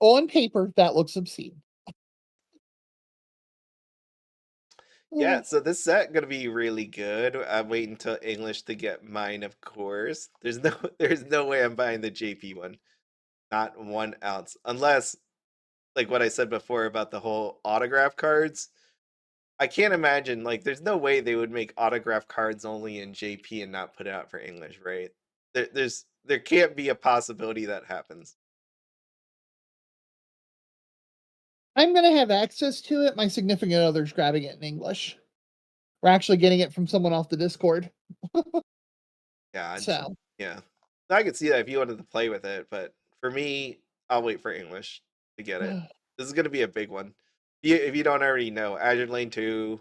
On paper, that looks obscene. Yeah, so this set gonna be really good. I'm waiting until English to get mine, of course. There's no way I'm buying the JP one. Not 1 ounce. Unless, like what I said before about the whole autograph cards. I can't imagine, like, there's no way they would make autograph cards only in JP and not put it out for English, right? There can't be a possibility that happens. I'm going to have access to it. My significant other's grabbing it in English. We're actually getting it from someone off the Discord. Yeah. So. Yeah. I could see that if you wanted to play with it, but for me, I'll wait for English to get it. This is going to be a big one. If you don't already know, Azure Lane 2,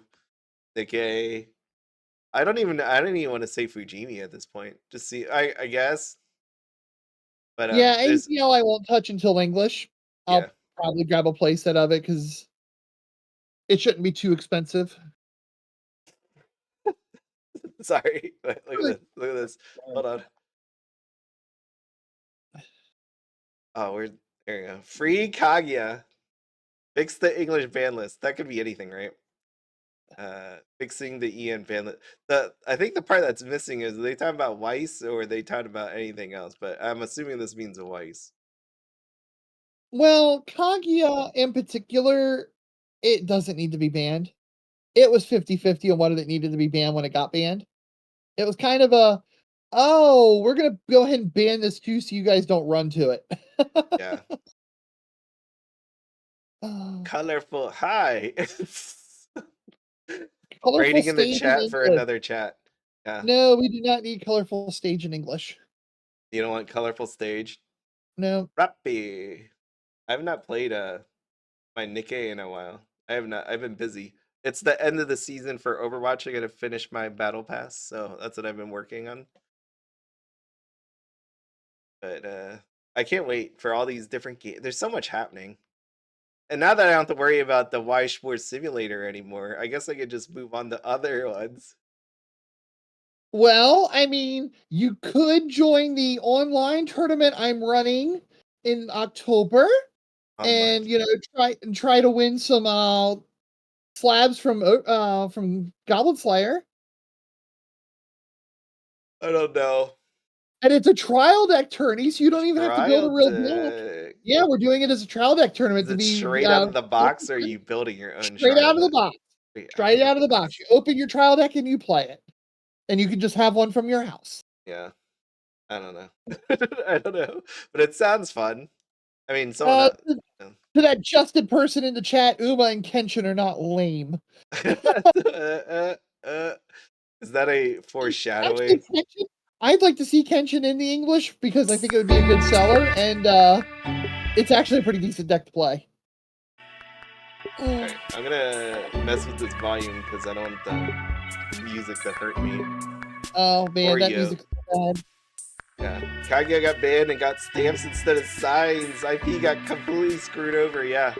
Nikke. I don't even want to say Fujimi at this point. Just see, I guess. But yeah, ACL I won't touch until English. I'll probably grab a playset of it because it shouldn't be too expensive. Sorry, look at this. Hold on. Oh, there you go. Free Kaguya. Fix the English ban list. That could be anything, right? Fixing the EN ban list. I think the part that's missing is, are they talking about Weiss or are they talking about anything else? But I'm assuming this means a Weiss. Well, Kaguya in particular, it doesn't need to be banned. It was 50-50 on whether it needed to be banned when it got banned. It was kind of we're going to go ahead and ban this too so you guys don't run to it. Yeah. Colorful. Hi. Writing in the chat for another chat. Yeah. No, we do not need colorful stage in English. You don't want colorful stage? No. Rappy. I have not played my Nikke in a while. I have not. I've been busy. It's the end of the season for Overwatch. I gotta finish my battle pass, so that's what I've been working on. But I can't wait for all these different games. There's so much happening. And now that I don't have to worry about the Weiss Schwarz simulator anymore, I guess I could just move on to other ones. Well, I mean, you could join the online tournament I'm running in October, and try to win some slabs from Goblin Slayer. I don't know. And it's a trial deck tourney, so you don't even have to build a real deck. Yeah, we're doing it as a trial deck tournament. Is it straight out of the box, or are you building your own? Straight out of the box. Straight out of the box. You open your trial deck and you play it, and you can just have one from your house. Yeah, I don't know. I don't know, but it sounds fun. I mean, someone. To To that Justin person in the chat, Uma and Kenshin are not lame. Is that a foreshadowing? Actually, I'd like to see Kenshin in the English because I think it would be a good seller, and it's actually a pretty decent deck to play. Right, I'm gonna mess with this volume because I don't want the music to hurt me. Oh man, that music's bad. Yeah, Kaguya got banned and got stamps instead of signs. IP got completely screwed over. Yeah,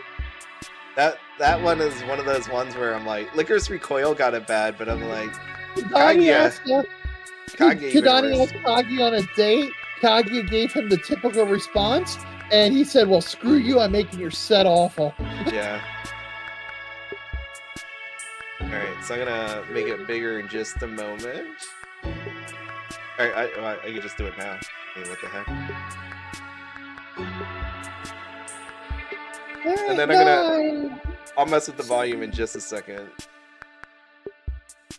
that one is one of those ones where I'm like, Lycoris Recoil got it bad, but I'm like, Kadani asked Kaguya on a date. Kaguya gave him the typical response, and he said, "Well, screw you. I'm making your set awful." Yeah. All right, so I'm gonna make it bigger in just a moment. All right, I can just do it now. I mean, what the heck? And then I'll mess with the volume in just a second.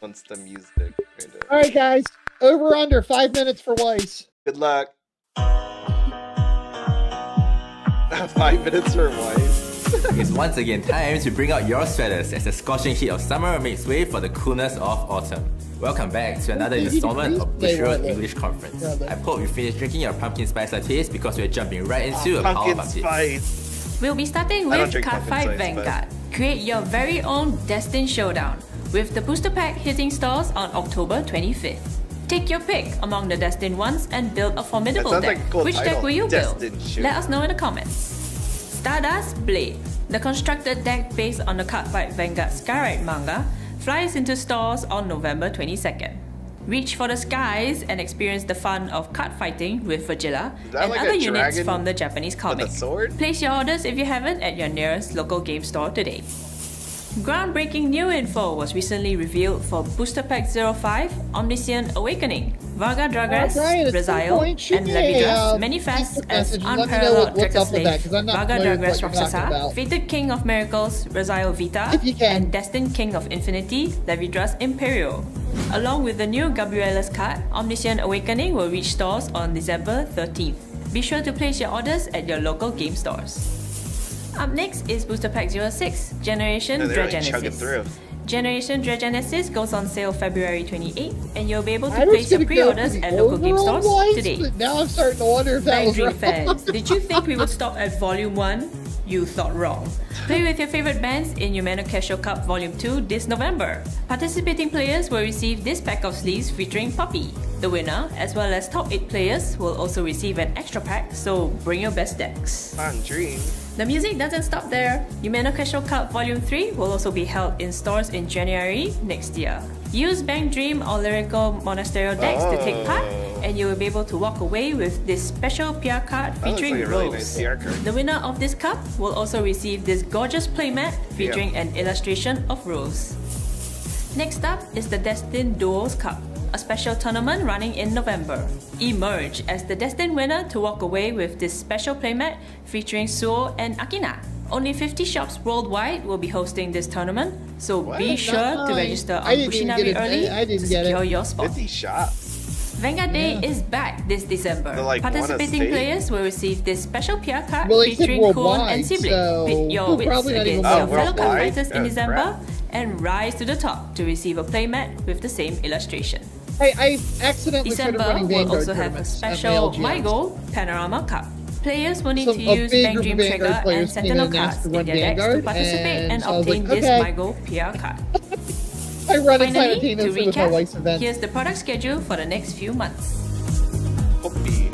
Once the music. All right, guys. Over under 5 minutes for Weiss. Good luck. 5 minutes for Weiss. It's once again time to bring out your sweaters as the scorching heat of summer makes way for the coolness of autumn. Welcome back to another installment of Bushiroad English Conference. I hope you finished drinking your pumpkin spice lattes because we're jumping right into a power of spice. We'll be starting with Cardfight Vanguard. Create your very own Destined Showdown, with the booster pack hitting stores on October 25th. Take your pick among the Destined ones and build a formidable deck. Like a cool Which title. deck will you build? Showdown. Let us know in the comments. Stardust Blade, the constructed deck based on the Cardfight Vanguard Skyride manga, flies into stores on November 22nd. Reach for the skies and experience the fun of card fighting with Vagilla and like other units from the Japanese comic. Sword? Place your orders if you haven't at your nearest local game store today. Groundbreaking new info was recently revealed for Booster Pack 05, Omniscient Awakening, Varga Dragas, Grisaia, and Levidras manifest as unparalleled Dragon Slave, Varga Dragas Roxasa, Fated King of Miracles, Grisaia Vita, and Destined King of Infinity, Levidras Imperio. Along with the new Gabriella's card, Omniscient Awakening will reach stores on December 13th. Be sure to place your orders at your local game stores. Up next is Booster Pack 06, Generation Dregenesis. Generation Dregenesis goes on sale February 28th, and you'll be able to place your pre-orders at local game stores today. But now I'm starting to wonder if that was Dream fans, did you think we would stop at Volume 1? You thought wrong. Play with your favorite bands in Yumeno Casual Cup Volume 2 this November. Participating players will receive this pack of sleeves featuring Poppy. The winner, as well as top 8 players, will also receive an extra pack, so bring your best decks. Fun dream. The music doesn't stop there. Yumeno Casual Cup Volume 3 will also be held in stores in January next year. Use Bank Dream or Lyrical Monasterio decks to take part, and you will be able to walk away with this special PR card featuring really Rose. nice PR card. The winner of this cup will also receive this gorgeous playmat featuring an illustration of Rose. Next up is the Destined Duos Cup, a special tournament running in November. Emerge as the destined winner to walk away with this special playmat featuring Suo and Akina. Only 50 shops worldwide will be hosting this tournament, so be sure to register on Bushinami early to secure your spot. 50 shops. Vanguard Day is back this December. Participating players will receive this special PR card featuring Kuon and Sibling. Pit your wits against your fellow card fighters in December and rise to the top to receive a playmat with the same illustration. I accidentally started running December will Vanguard also have a tournaments at special my LGMs. MyGo Panorama Cup. Players will need So to a use big Bank group Dream of Trigger Vanguard and players came in Sentinel and asked cards to in run their decks to Vanguard, participate and and so I was obtain like, this okay. MyGo PR card. I run it Finally, to simultaneously with my Weiss recap, event. here's the product schedule for the next few months. Poppy.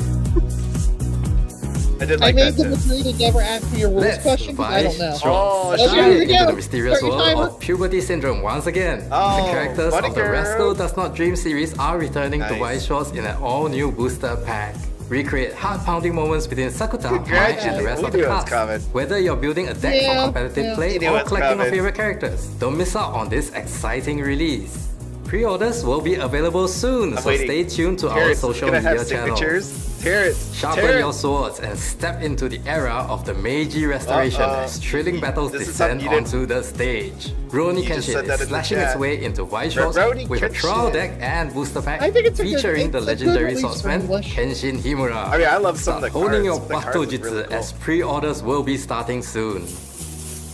I did I like made that them too. agree to never ask me a rules Let's question because I don't know. Weiss Schwarz Oh, here we into go. the mysterious Start your world timer. of puberty syndrome once again. Oh, The characters buddy of the girl. Rascal Does Not Dream series are returning to Nice. Weiss Schwarz in an all-new booster pack. Recreate heart-pounding moments between Sakuta, Mai, and the rest of the We knew it was cast. coming. Whether you're building a deck Yeah, for competitive yeah. play We knew or it was collecting your coming. favorite characters, don't miss out on this exciting release. Pre-orders will be available soon, I'm so waiting. stay tuned to our Garrett's social gonna media have channels. signatures. Tear it. Sharpen Tear your it. swords and step into the era of the Meiji Restoration as thrilling battles This is descend something you onto the stage. Rurouni You just said Kenshin that is in the slashing its chat. way into Weiss Schwarz Rurouni with a trial Kenshin. deck and booster pack I think it's a good- featuring the it's a good legendary release for swordsman English. Kenshin Himura. I mean, I love some of the Start honing your cards. The cards battle look jutsu really cool. as pre-orders will be starting soon.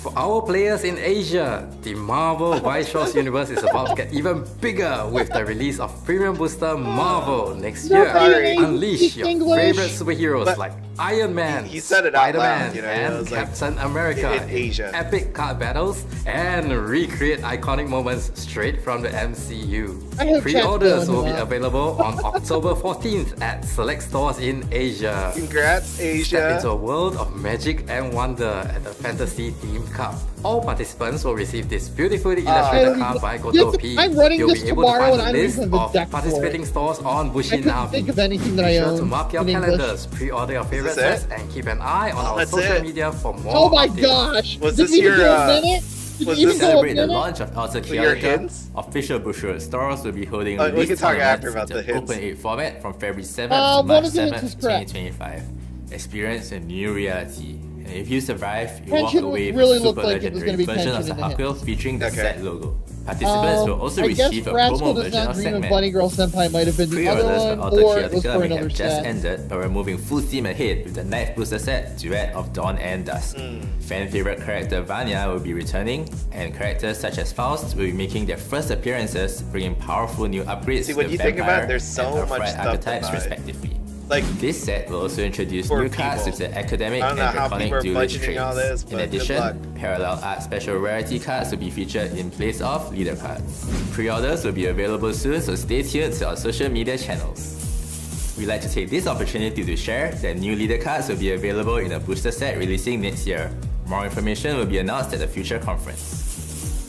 For our players in Asia, the Marvel Weiss Schwarz universe is about to get even bigger with the release of Premium Booster Marvel next year. Sorry. Unleash your English. favorite superheroes But like Iron Man, he said it out Spider-Man, loud, you know, and it was like, Captain America in Asia. epic card battles and recreate iconic moments straight from the MCU. I hope Pre-orders chat's will be going up. available on October 14th at select stores in Asia. Congrats, Step Asia. into a world of magic and wonder at the Fantasy Theme Cup. All participants will receive this beautifully illustrated card by Goto P. I'm running You'll this be able to tomorrow find and a I don't list even have a of deck for participating it. stores on I couldn't think of Bushinavi. anything that I Be sure own to mark your in English. calendars, pre-order your favorite this it? sets, and keep an eye on our that's social it? media for more Oh my updates. gosh! Was Did this it even your, go a minute? Did was it even this- go a Celebrate the minute? launch of Alta For your Chaotica, hints? official Bushiroad stores will be holding We release can talk after tournaments about in the the hints. Open 8 format from February 7th one to March of the hints 7th, is correct. 2025. Experience a new reality. And if you survive, you Kenshin walk away with really a looked super like it was legendary gonna be version of Kenshin in the Sahakul featuring the Okay. set logo. Participants will also I guess receive a Rascal promo does version not of dream of Segment. Bunny Girl Senpai might have been the other Pre-orders one, for Alta or it was Chaotica for may another have just set. ended, but we're moving full steam ahead with the Knife Booster set, Duet of Dawn and Dusk. Fan favorite character Vanya will be returning, and characters such as Faust will be making their first appearances, bringing powerful new upgrades See, to when the you think about Vampire it, there's so and much Upright stuff to archetypes buy. respectively. Like, This set will also introduce For new cards people. with the academic I and don't know how draconic people are duelist budgeting all traits. this, In but good addition, luck. parallel art special rarity cards will be featured in place of leader cards. Pre-orders will be available soon, so stay tuned to our social media channels. We'd like to take this opportunity to share that new leader cards will be available in a booster set releasing next year. More information will be announced at a future conference.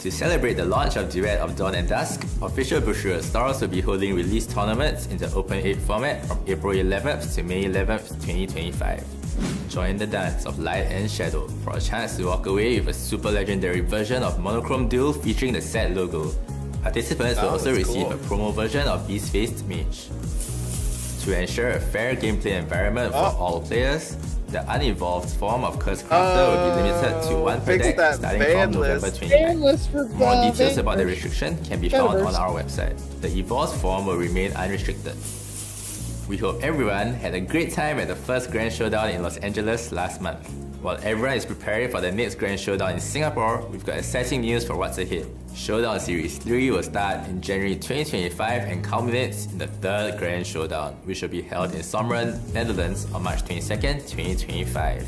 To celebrate the launch of Duet of Dawn and Dusk, official Bushiroad stores will be holding release tournaments in the Open 8 format from April 11th to May 11th, 2025. Join the dance of light and shadow for a chance to walk away with a super legendary version of Monochrome Duel featuring the set logo. Participants will Oh, also that's receive cool. a promo version of Beast-Faced Mage. To ensure a fair gameplay environment for Oh. all players, the unevolved form of Curse Crafter will be limited to one per fix deck that starting ban from November list. 29th. Ban list for More details about the Vanguard. restriction can be found on Shadowverse. our website. The evolved form will remain unrestricted. We hope everyone had a great time at the first Grand Showdown in Los Angeles last month. While everyone is preparing for the next Grand Showdown in Singapore, we've got exciting news for what's ahead. Showdown Series 3 will start in January 2025 and culminates in the third Grand Showdown, which will be held in Someren, Netherlands on March 22nd, 2025.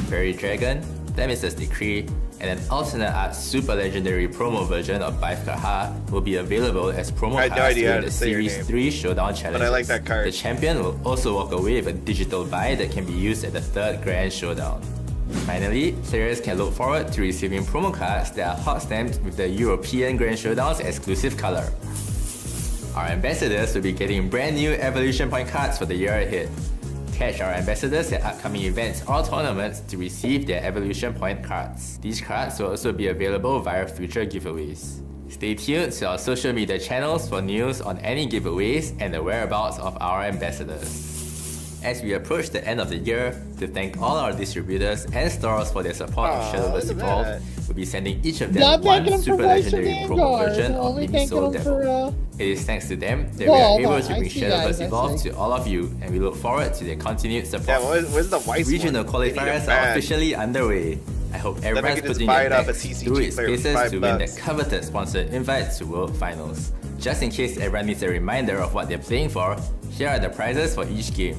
Fairy Dragon, Demis's Decree, and an alternate art super legendary promo version of Baifkaha will be available as promo I had no cards idea how during to the say your Series name. 3 Showdown Challenge. like that card. The champion will also walk away with a digital buy that can be used at the third Grand Showdown. Finally, players can look forward to receiving promo cards that are hot stamped with the European Grand Showdown's exclusive color. Our ambassadors will be getting brand new Evolution Point cards for the year ahead. Catch our ambassadors at upcoming events or tournaments to receive their Evolution Point cards. These cards will also be available via future giveaways. Stay tuned to our social media channels for news on any giveaways and the whereabouts of our ambassadors. As we approach the end of the year, to thank all our distributors and stores for their support of Aw, Shadowverse look at Evolve, that. we'll be sending each of them Not one thanking them for super Weiss legendary promo Vanguard. version of Only Mini thanking Soul them Devil. for It is thanks to them that Well, we are hold able on, to I bring see, Shadowverse guys, I Evolve see. to all of you, and we look forward to their continued support. Yeah, where's the Weiss Regional one? They need a qualifiers are badge. officially underway. I hope I everyone's can just putting buy their it off a backs TCG through its player for paces to win the $5. coveted sponsored invite to World Finals. Just in case everyone needs a reminder of what they're playing for, here are the prizes for each game.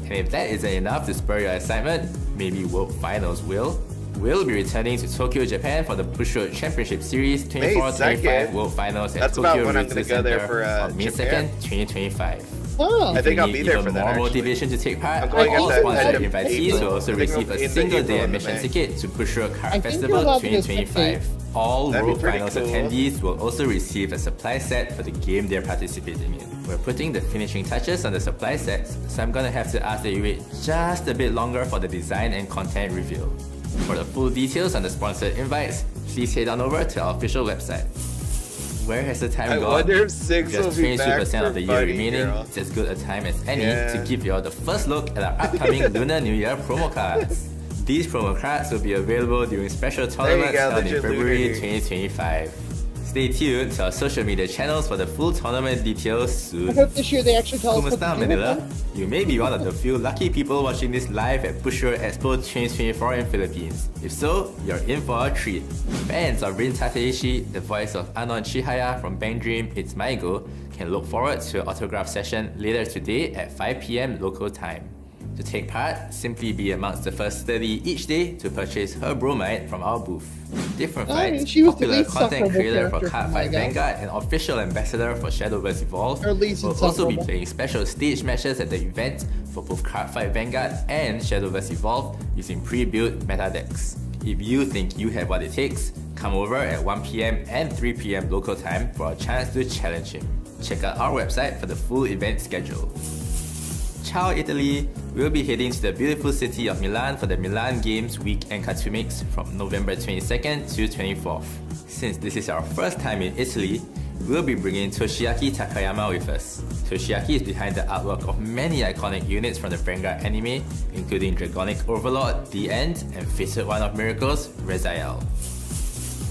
And if that isn't enough to spur your excitement, maybe World Finals will. We'll be returning to Tokyo, Japan for the Bushiroad Championship Series 24-25 2nd. World Finals at That's about Tokyo when I'm Ryutsu gonna go there Center for, on May Japan. 2nd, 2025. Oh, I think If I'll you be need there even for that, more actually. motivation to take part, I'm going all at the sponsored end of invitees April. will also I think receive it'll a be in the single day April and the admission May. ticket to Bushiroad Card I think you're Festival allowed to get 2025. All That'd be World pretty Finals cool. attendees will also receive a supply set for the game they're participating in. We're putting the finishing touches on the supply sets, so I'm gonna have to ask that you wait just a bit longer for the design and content reveal. For the full details on the sponsored invites, please head on over to our official website. Where has the time gone? I wonder if 6 will Just be back 22% for of the year Bunny remaining. Girl. It's as good a time as any to give you all the first look at our upcoming Lunar New Year promo cards. These promo cards will be available during special tournaments held in February 2025. Stay tuned to our social media channels for the full tournament details soon. I hope this year they actually tell us what to Kumusta, do with Manila? them. You may be one of the few lucky people watching this live at Bushiroad Expo 2024 in Philippines. If so, you're in for a treat. Fans of Rin Tateishi, the voice of Anon Chihaya from Bang Dream It's My Go, can look forward to an autograph session later today at 5 PM local time. To take part, simply be amongst the first 30 each day to purchase her bromide from our booth. Different Fights, she was the popular least content sufferable creator for character from Cardfight Manga. Vanguard and official ambassador for Shadowverse Evolve, Or least will also be insufferable. playing special stage matches at the event for both Cardfight Vanguard and Shadowverse Evolve using pre-built meta decks. If you think you have what it takes, come over at 1 PM and 3 PM local time for a chance to challenge him. Check out our website for the full event schedule. Ciao Italy! We'll be heading to the beautiful city of Milan for the Milan Games Week and Katsu Mix from November 22nd to 24th. Since this is our first time in Italy, we'll be bringing Toshiaki Takayama with us. Toshiaki is behind the artwork of many iconic units from the Vanguard anime, including Dragonic Overlord, The End, and Fated One of Miracles, Recoil.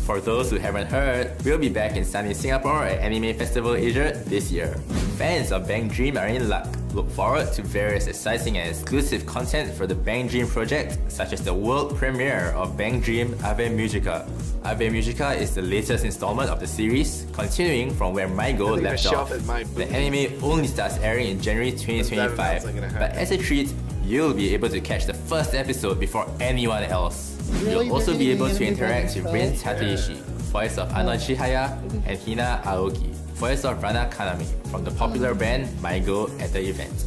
For those who haven't heard, we'll be back in sunny Singapore at Anime Festival Asia this year. Fans of Bang Dream are in luck. Look forward to various exciting and exclusive content for the Bang Dream project, such as the world premiere of Bang Dream Ave Musica. Ave Musica is the latest installment of the series, continuing from where My Go left off. The anime only starts airing in January 2025, but as a treat, you'll be able to catch the first episode before anyone else. Really? You'll also be able to Really? interact with Rin Tateishi, voice of Anon Chihaya, and Hina Aoki, voice of Rana Kaname, from the popular band My Go at the event.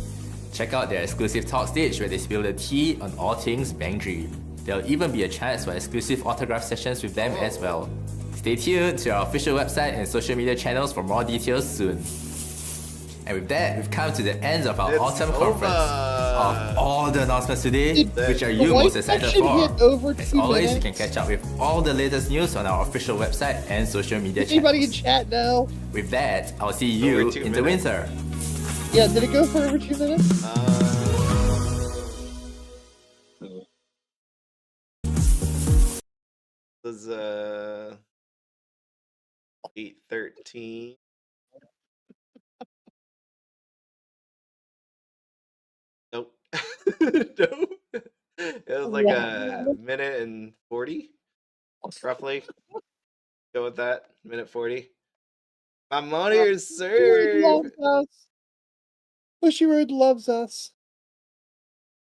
Check out their exclusive talk stage where they spill the tea on all things Bang Dream. There'll even be a chance for exclusive autograph sessions with them as well. Stay tuned to our official website and social media channels for more details soon. And with that, we've come to the end of our It's autumn over. conference. Of all the announcements today, which are you White most excited section for? hit over As 2 always, you can minutes. catch up with all the latest news on our official website and social media Anybody in channels. chat now? With that, I'll see you Over 2 in the minutes. winter. Yeah, did it go for over 2 minutes? Was 8:13. Nope. Nope. It was like a minute and 40, roughly. Go with that. Minute 40. My money is Bushiroad served. loves us. Bushiroad loves us.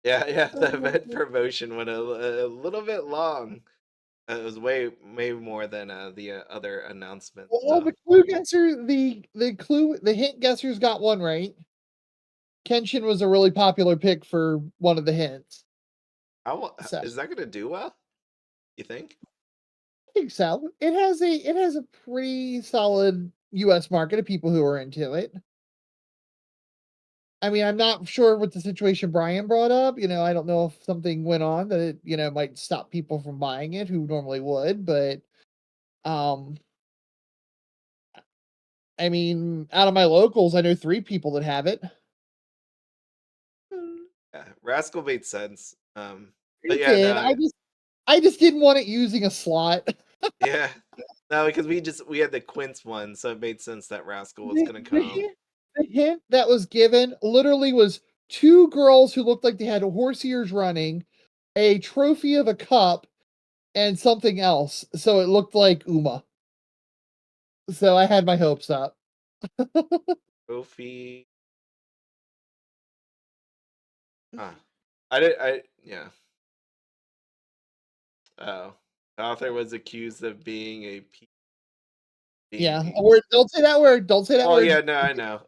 Yeah, the event promotion went a little bit long. It was way more than the other announcements. Well, the clue guesser, the hint guessers got one right. Kenshin was a really popular pick for one of the hints. So. Is that gonna do well? You think? I think so. It has a pretty solid US market of people who are into it. I mean, I'm not sure what the situation Brian brought up. I don't know if something went on that it, might stop people from buying it who normally would, but I mean, out of my locals, I know 3 people that have it. Yeah, Rascal made sense. But It yeah, did. no, I just didn't want it using a slot. yeah, no, because we had the Quince one, so it made sense that Rascal was gonna come. The hint that was given literally was 2 girls who looked like they had horse ears running, a trophy of a cup, and something else. So it looked like Uma. So I had my hopes up. Trophy. Mm. Yeah. Oh, the author was accused of being a. Yeah, a word. Don't say that word. Don't say that Oh word. yeah, no, I know.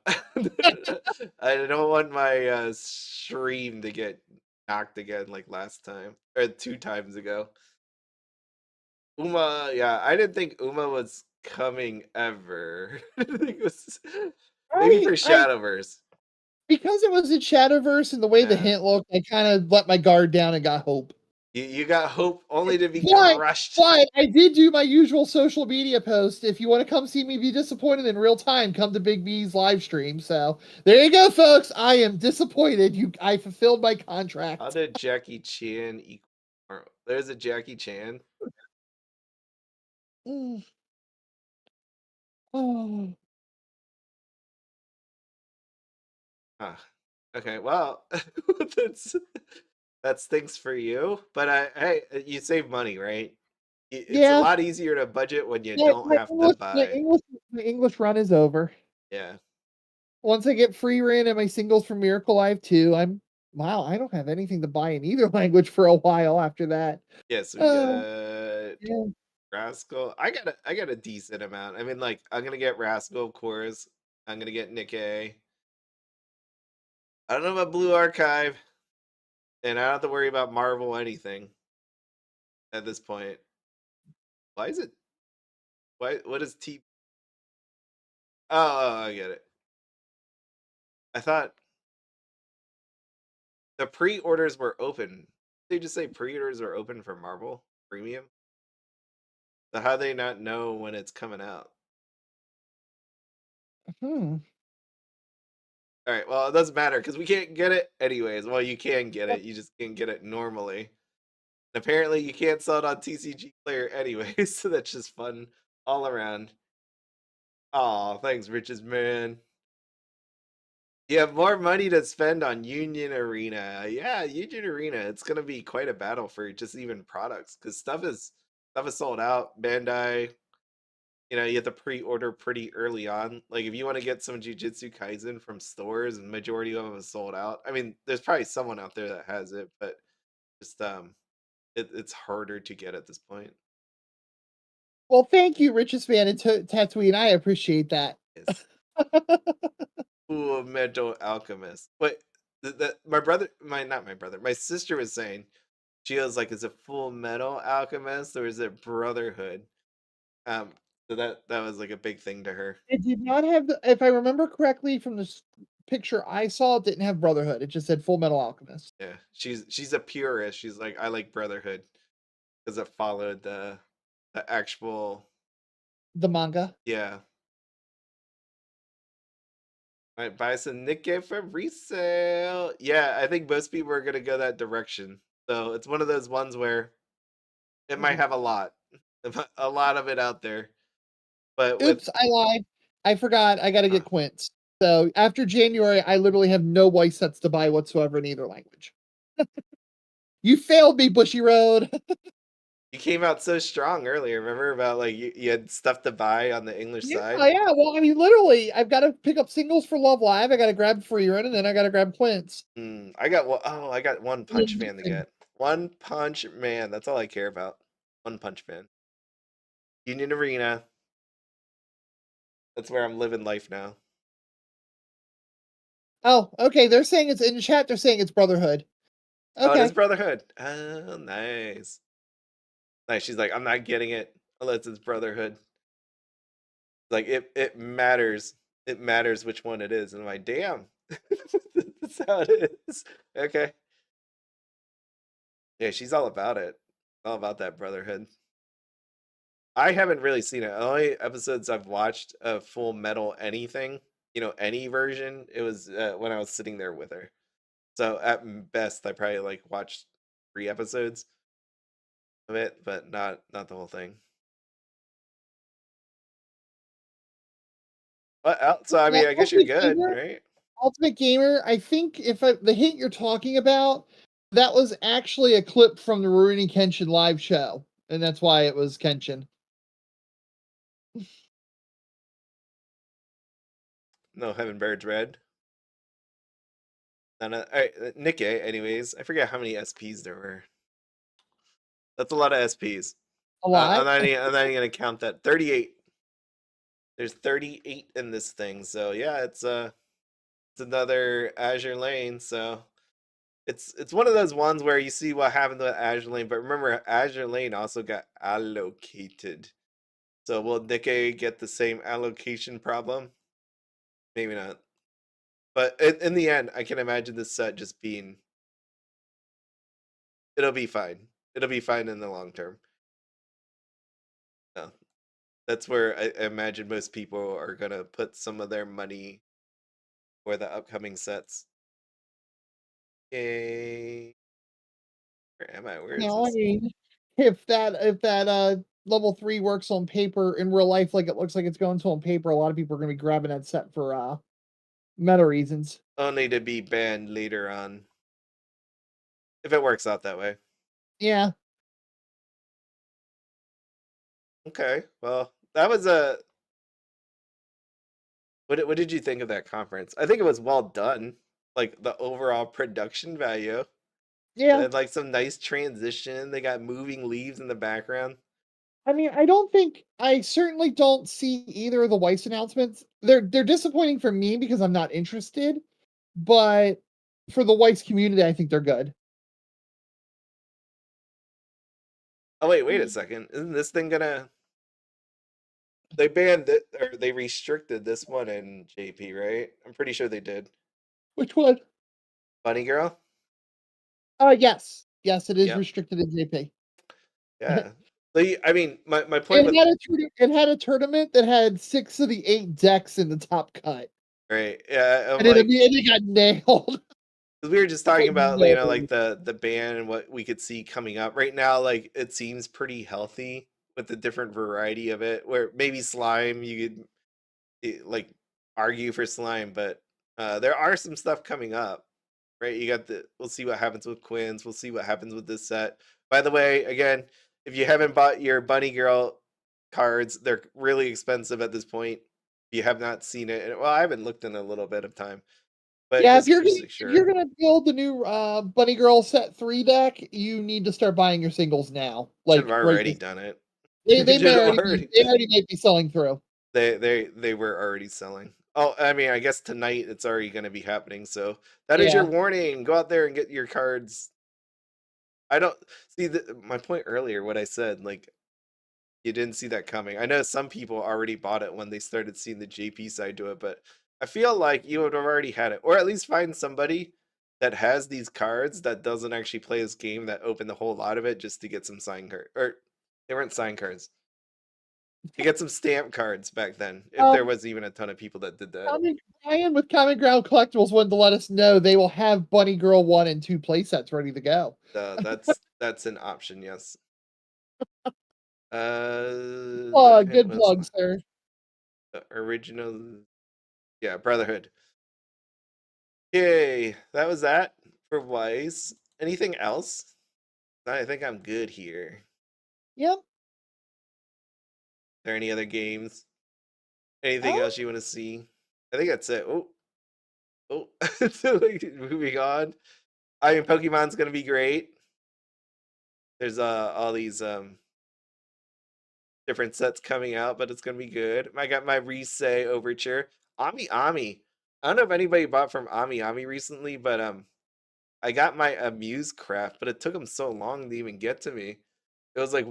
I don't want my stream to get knocked again like last time or 2 times ago. Uma, yeah, I didn't think Uma was coming ever. I think it was Maybe for I Shadowverse. because it was in Shadowverse and the way the Yeah. hint looked, I kind of let my guard down and got hope. You got hope only to be But crushed. I did do my usual social media post. If you want to come see me be disappointed in real time, come to Big B's live stream. So there you go, folks. I am disappointed. I fulfilled my contract. How did Jackie Chan equal? There's a Jackie Chan. Mm. Oh. Huh. Okay, well, that's things for you. But hey, you save money, right? It's a Yeah. lot easier to budget when you Yeah, don't have to buy. my English run is over. Yeah. Once I get Frieren and my singles from Miracle Live 2, wow, I don't have anything to buy in either language for a while after that. Yes, we Oh, got yeah. Rascal. I got a decent amount. I mean, like, I'm gonna get Rascal, of course. I'm gonna get Nikke. I don't know about Blue Archive, and I don't have to worry about Marvel anything at this point. Why is it? What is T? Oh, I get it. I thought the pre-orders were open. They just say pre-orders are open for Marvel Premium. So how they not know when it's coming out? Hmm. All right, well, it doesn't matter because we can't get it anyways. Well, you can get it, you just can't get it normally. And apparently, you can't sell it on TCG Player anyways, so that's just fun all around. Oh, thanks, Riches Man. You have more money to spend on Union Arena. Yeah, Union Arena. It's gonna be quite a battle for just even products because stuff is sold out. Bandai, you have to pre-order pretty early on. Like if you want to get some Jujutsu Kaisen from stores, and majority of them is sold out. I mean, there's probably someone out there that has it, but just it's harder to get at this point. Well, thank you, Richest Man and Tatooine. I appreciate that. Yes. Ooh, Metal Alchemist. Wait, my brother, not my brother, my sister was saying, she was like, is it Full Metal Alchemist or is it Brotherhood? So that was like a big thing to her. It did not have if I remember correctly from this picture I saw, it didn't have Brotherhood. It just said Full Metal Alchemist. Yeah, she's a purist. She's like, I like Brotherhood because it followed the actual The manga. Yeah. Might buy some Nikke for resale. Yeah, I think most people are gonna go that direction. So it's one of those ones where it might have a lot of it out there. But Oops, I lied. I forgot. I got to get Quints. So after January, I literally have no Weiss sets to buy whatsoever in either language. You failed me, Bushiroad. you came out so strong earlier. Remember about like you had stuff to buy on the English side? Yeah. Well, I mean, literally, I've got to pick up singles for Love Live. I got to grab Frieren, and then I got to grab Quints. I got One Punch Man to get. One Punch Man. That's all I care about. One Punch Man. Union Arena. That's where I'm living life now. Oh, okay. They're saying it's in the chat. They're saying it's Brotherhood. Okay. Oh, it is Brotherhood. Oh, nice. Nice. She's like, I'm not getting it unless it's Brotherhood. Like it matters. It matters which one it is. And I'm like, damn. That's how it is. Okay. Yeah, she's all about it. All about that Brotherhood. I haven't really seen it. The only episodes I've watched of Full Metal anything, any version, it was when I was sitting there with her. So at best, I probably like watched 3 episodes of it, but not the whole thing. So I mean, I guess you're good, right? Ultimate Gamer, I think the hint you're talking about, that was actually a clip from the Rurouni Kenshin live show, and that's why it was Kenshin. No Heaven Birds Red. All right, Nikke, anyways. I forget how many SPs there were. That's a lot of SPs. A lot? I'm not even going to count that. 38. There's 38 in this thing. So, yeah, it's another Azure Lane. So, it's one of those ones where you see what happened with Azure Lane. But remember, Azure Lane also got allocated. So, will Nikke get the same allocation problem? Maybe not. But in the end, I can imagine this set just being. It'll be fine. It'll be fine in the long term. No, that's where I imagine most people are gonna put some of their money for the upcoming sets. Okay. Where am I? Where is Now, I this? mean, if that level 3 works on paper in real life like it looks like it's going to on paper, a lot of people are gonna be grabbing that set for meta reasons. Only to be banned later on. If it works out that way. Yeah. Okay. Well, that was a. What did you think of that conference? I think it was well done. Like the overall production value. Yeah. And like some nice transition. They got moving leaves in the background. I mean, I certainly don't see either of the Weiss announcements. They're disappointing for me because I'm not interested, but for the Weiss community, I think they're good. Oh wait a second. Isn't this thing gonna they banned it or they restricted this one in JP, right? I'm pretty sure they did. Which one? Bunny Girl? Yes. Yes, it is Yep. restricted in JP. Yeah. I mean, my point was it had a tournament that had 6 of the 8 decks in the top cut. right. Yeah, And it got nailed. we were just talking about No. like the ban and what we could see coming up right now. Like it seems pretty healthy with the different variety of it. Where maybe slime, you could like argue for slime, but there are some stuff coming up, right? You got we'll see what happens with Quins. We'll see what happens with this set. By the way, again, if you haven't bought your Bunny Girl cards, they're really expensive at this point. If you have not seen it, and well, I haven't looked in a little bit of time. But Yeah, just, if you're gonna build the new Bunny Girl set 3 deck, you need to start buying your singles now. Should have already done it. They already might be selling through. They were already selling. Oh, I mean, I guess tonight it's already going to be happening. So that is your warning. Go out there and get your cards. I don't see my point earlier. What I said, like you didn't see that coming. I know some people already bought it when they started seeing the JP side to it, but I feel like you would have already had it, or at least find somebody that has these cards that doesn't actually play this game that opened the whole lot of it just to get some sign card, or they weren't sign cards. You get some stamp cards back then, if there was even a ton of people that did that. Ryan with Common Ground Collectibles wanted to let us know they will have Bunny Girl 1 and 2 playsets ready to go. That's an option, yes. Good plug, sir. The original, yeah, Brotherhood. Okay, that was that for Weiss. Anything else? I think I'm good here. Yep. Are there any other games? Anything else you want to see? I think that's it. Oh, moving on. I mean, Pokemon's gonna be great. There's all these different sets coming out, but it's gonna be good. I got my Risei Overture. Ami. I don't know if anybody bought from Ami recently, but I got my Amuse Craft, but it took them so long to even get to me. It was like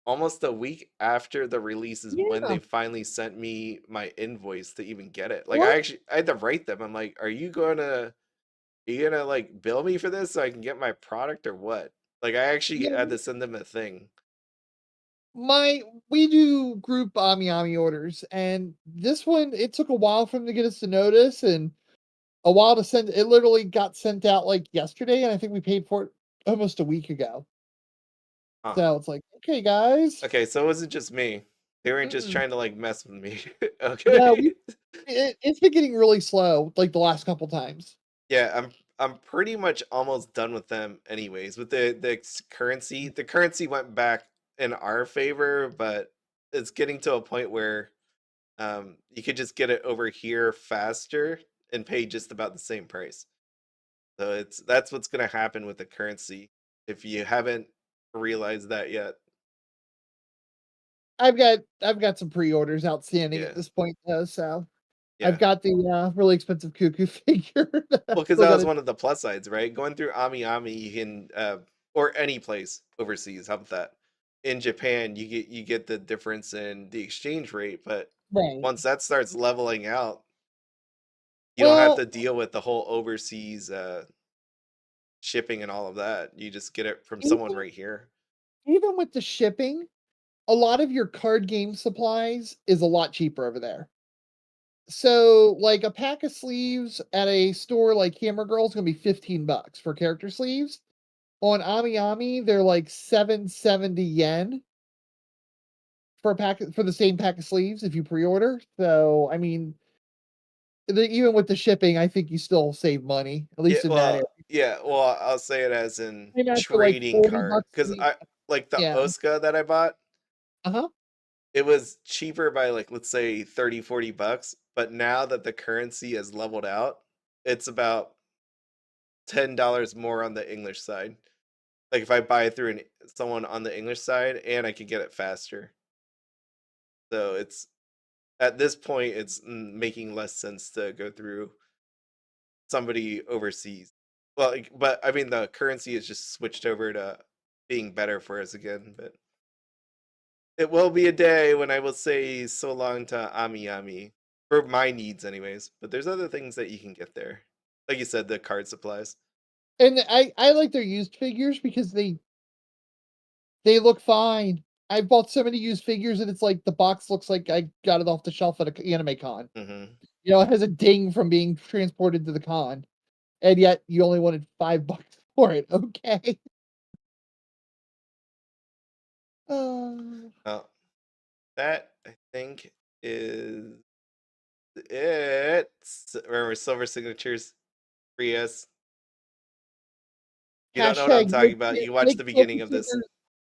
almost a week after the release is when they finally sent me my invoice to even get it. Like I had to write them. I'm like, are you gonna like bill me for this so I can get my product or what? Like I actually had to send them a thing. We do group Ami orders, and this one it took a while for them to get us to notice and a while to send. It literally got sent out like yesterday, and I think we paid for it almost a week ago. So it's like, okay, guys. Okay, so it wasn't just me. They weren't just trying to like mess with me. Okay. No, it's been getting really slow, like the last couple times. Yeah, I'm pretty much almost done with them anyways. With the currency. The currency went back in our favor, but it's getting to a point where you could just get it over here faster and pay just about the same price. So that's what's gonna happen with the currency if you haven't realized that yet. I've got some pre-orders outstanding at this point though, so I've got the really expensive Cuckoo figure. Well, because that was one of the plus sides, right? Going through Ami, you can or any place overseas. How about that? In Japan, you get the difference in the exchange rate, but once that starts leveling out, You don't have to deal with the whole overseas shipping and all of that. You just get it from someone right here. Even with the shipping, a lot of your card game supplies is a lot cheaper over there. So, like a pack of sleeves at a store like Hammer Girl is going to be $15 for character sleeves. On AmiAmi, they're like 770 yen for a pack for the same pack of sleeves if you pre-order. So, I mean, even with the shipping, I think you still save money, at least in that area. Yeah, well, I'll say it as in Maybe after, like, trading card, $40 because I like the Yeah. Oscar that I bought. Uh-huh. It was cheaper by like, let's say 30, $40, but now that the currency has leveled out, it's about $10 more on the English side. Like if I buy it through someone on the English side, and I can get it faster. So it's at this point, it's making less sense to go through somebody overseas. Well, but I mean, the currency has just switched over to being better for us again. But it will be a day when I will say so long to AmiAmi for my needs, anyways. But there's other things that you can get there, like you said, the card supplies. And I like their used figures because they look fine. I bought so many used figures and it's like the box looks like I got it off the shelf at an anime con. Mm-hmm. You know, it has a ding from being transported to the con, and yet you only wanted $5 for it. Okay. Oh, that I think is it. Remember, silver signatures, free us. You don't know what I'm talking about. You watch the beginning of this.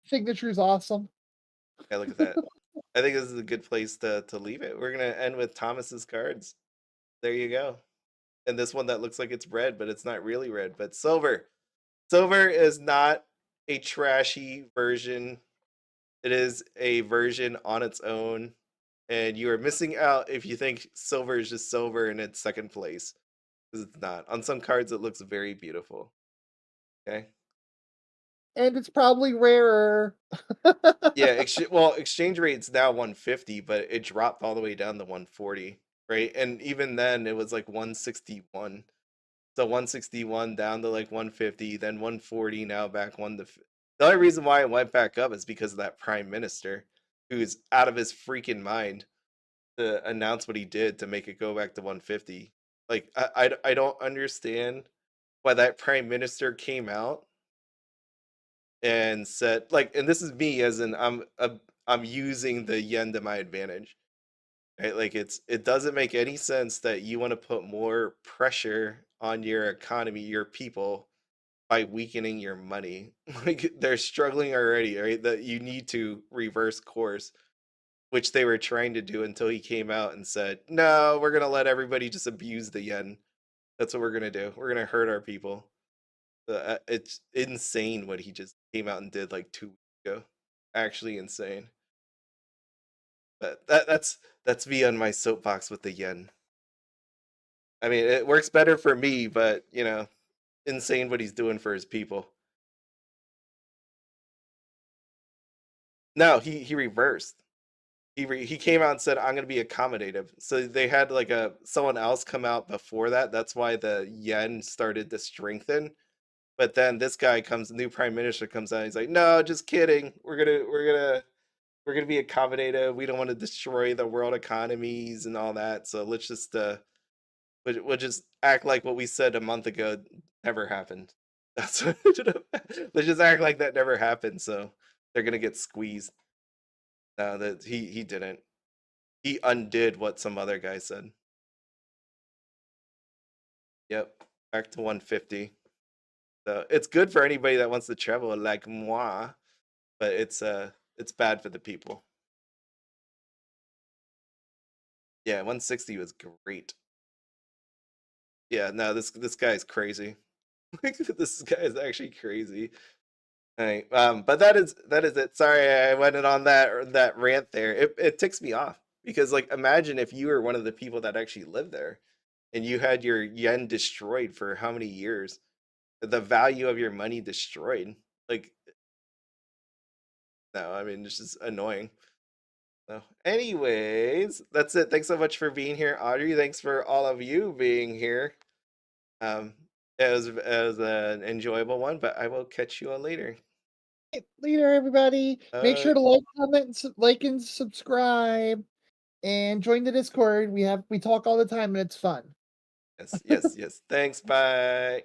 Signature's awesome. Yeah, look at that. I think this is a good place to leave it. We're gonna end with Thomas's cards. There you go. And this one that looks like it's red, but it's not really red, but silver. Silver is not a trashy version. It is a version on its own. And you are missing out if you think silver is just silver and it's second place. Because it's not. On some cards, it looks very beautiful. Okay. And it's probably rarer. Yeah, well, exchange rate's now 150, but it dropped all the way down to 140, right? And even then, it was like 161. So 161 down to like 150, then 140, now back one to. The only reason why it went back up is because of that prime minister, who's out of his freaking mind to announce what he did to make it go back to 150. Like I don't understand why that prime minister came out and said, like, and this is me as in I'm using the yen to my advantage, right? Like it doesn't make any sense that you want to put more pressure on your economy, your people, by weakening your money. Like they're struggling already, right? That you need to reverse course, which they were trying to do until he came out and said, no, we're gonna let everybody just abuse the yen. That's what we're gonna do. We're gonna hurt our people. It's insane what he just came out and did like 2 weeks ago. Actually insane. But that's me on my soapbox with the yen. I mean, it works better for me, but you know, insane what he's doing for his people. No, he reversed. He came out and said, I'm going to be accommodative. So they had like someone else come out before that. That's why the yen started to strengthen. But then this guy comes, new prime minister comes out. He's like, no, just kidding. We're gonna be accommodative. We don't want to destroy the world economies and all that. So let's just we'll just act like what we said a month ago never happened. That's what, let's just act like that never happened. So they're gonna get squeezed. No, that he didn't. He undid what some other guy said. Yep, back to 150. So it's good for anybody that wants to travel like moi, but it's bad for the people. Yeah, 160 was great. Yeah, no, this guy's crazy. This guy is actually crazy. All right, but that is it. Sorry, I went in on that rant there. It ticks me off because, like, imagine if you were one of the people that actually lived there, and you had your yen destroyed for how many years, the value of your money destroyed. Like, no, I mean, it's just annoying. So, anyways, that's it. Thanks so much for being here, Audrey. Thanks for all of you being here. It was an enjoyable one, but I will catch you all later. Later, everybody. Make sure to like, comment, and subscribe, and join the Discord. We talk all the time, and it's fun. Yes. Thanks. Bye.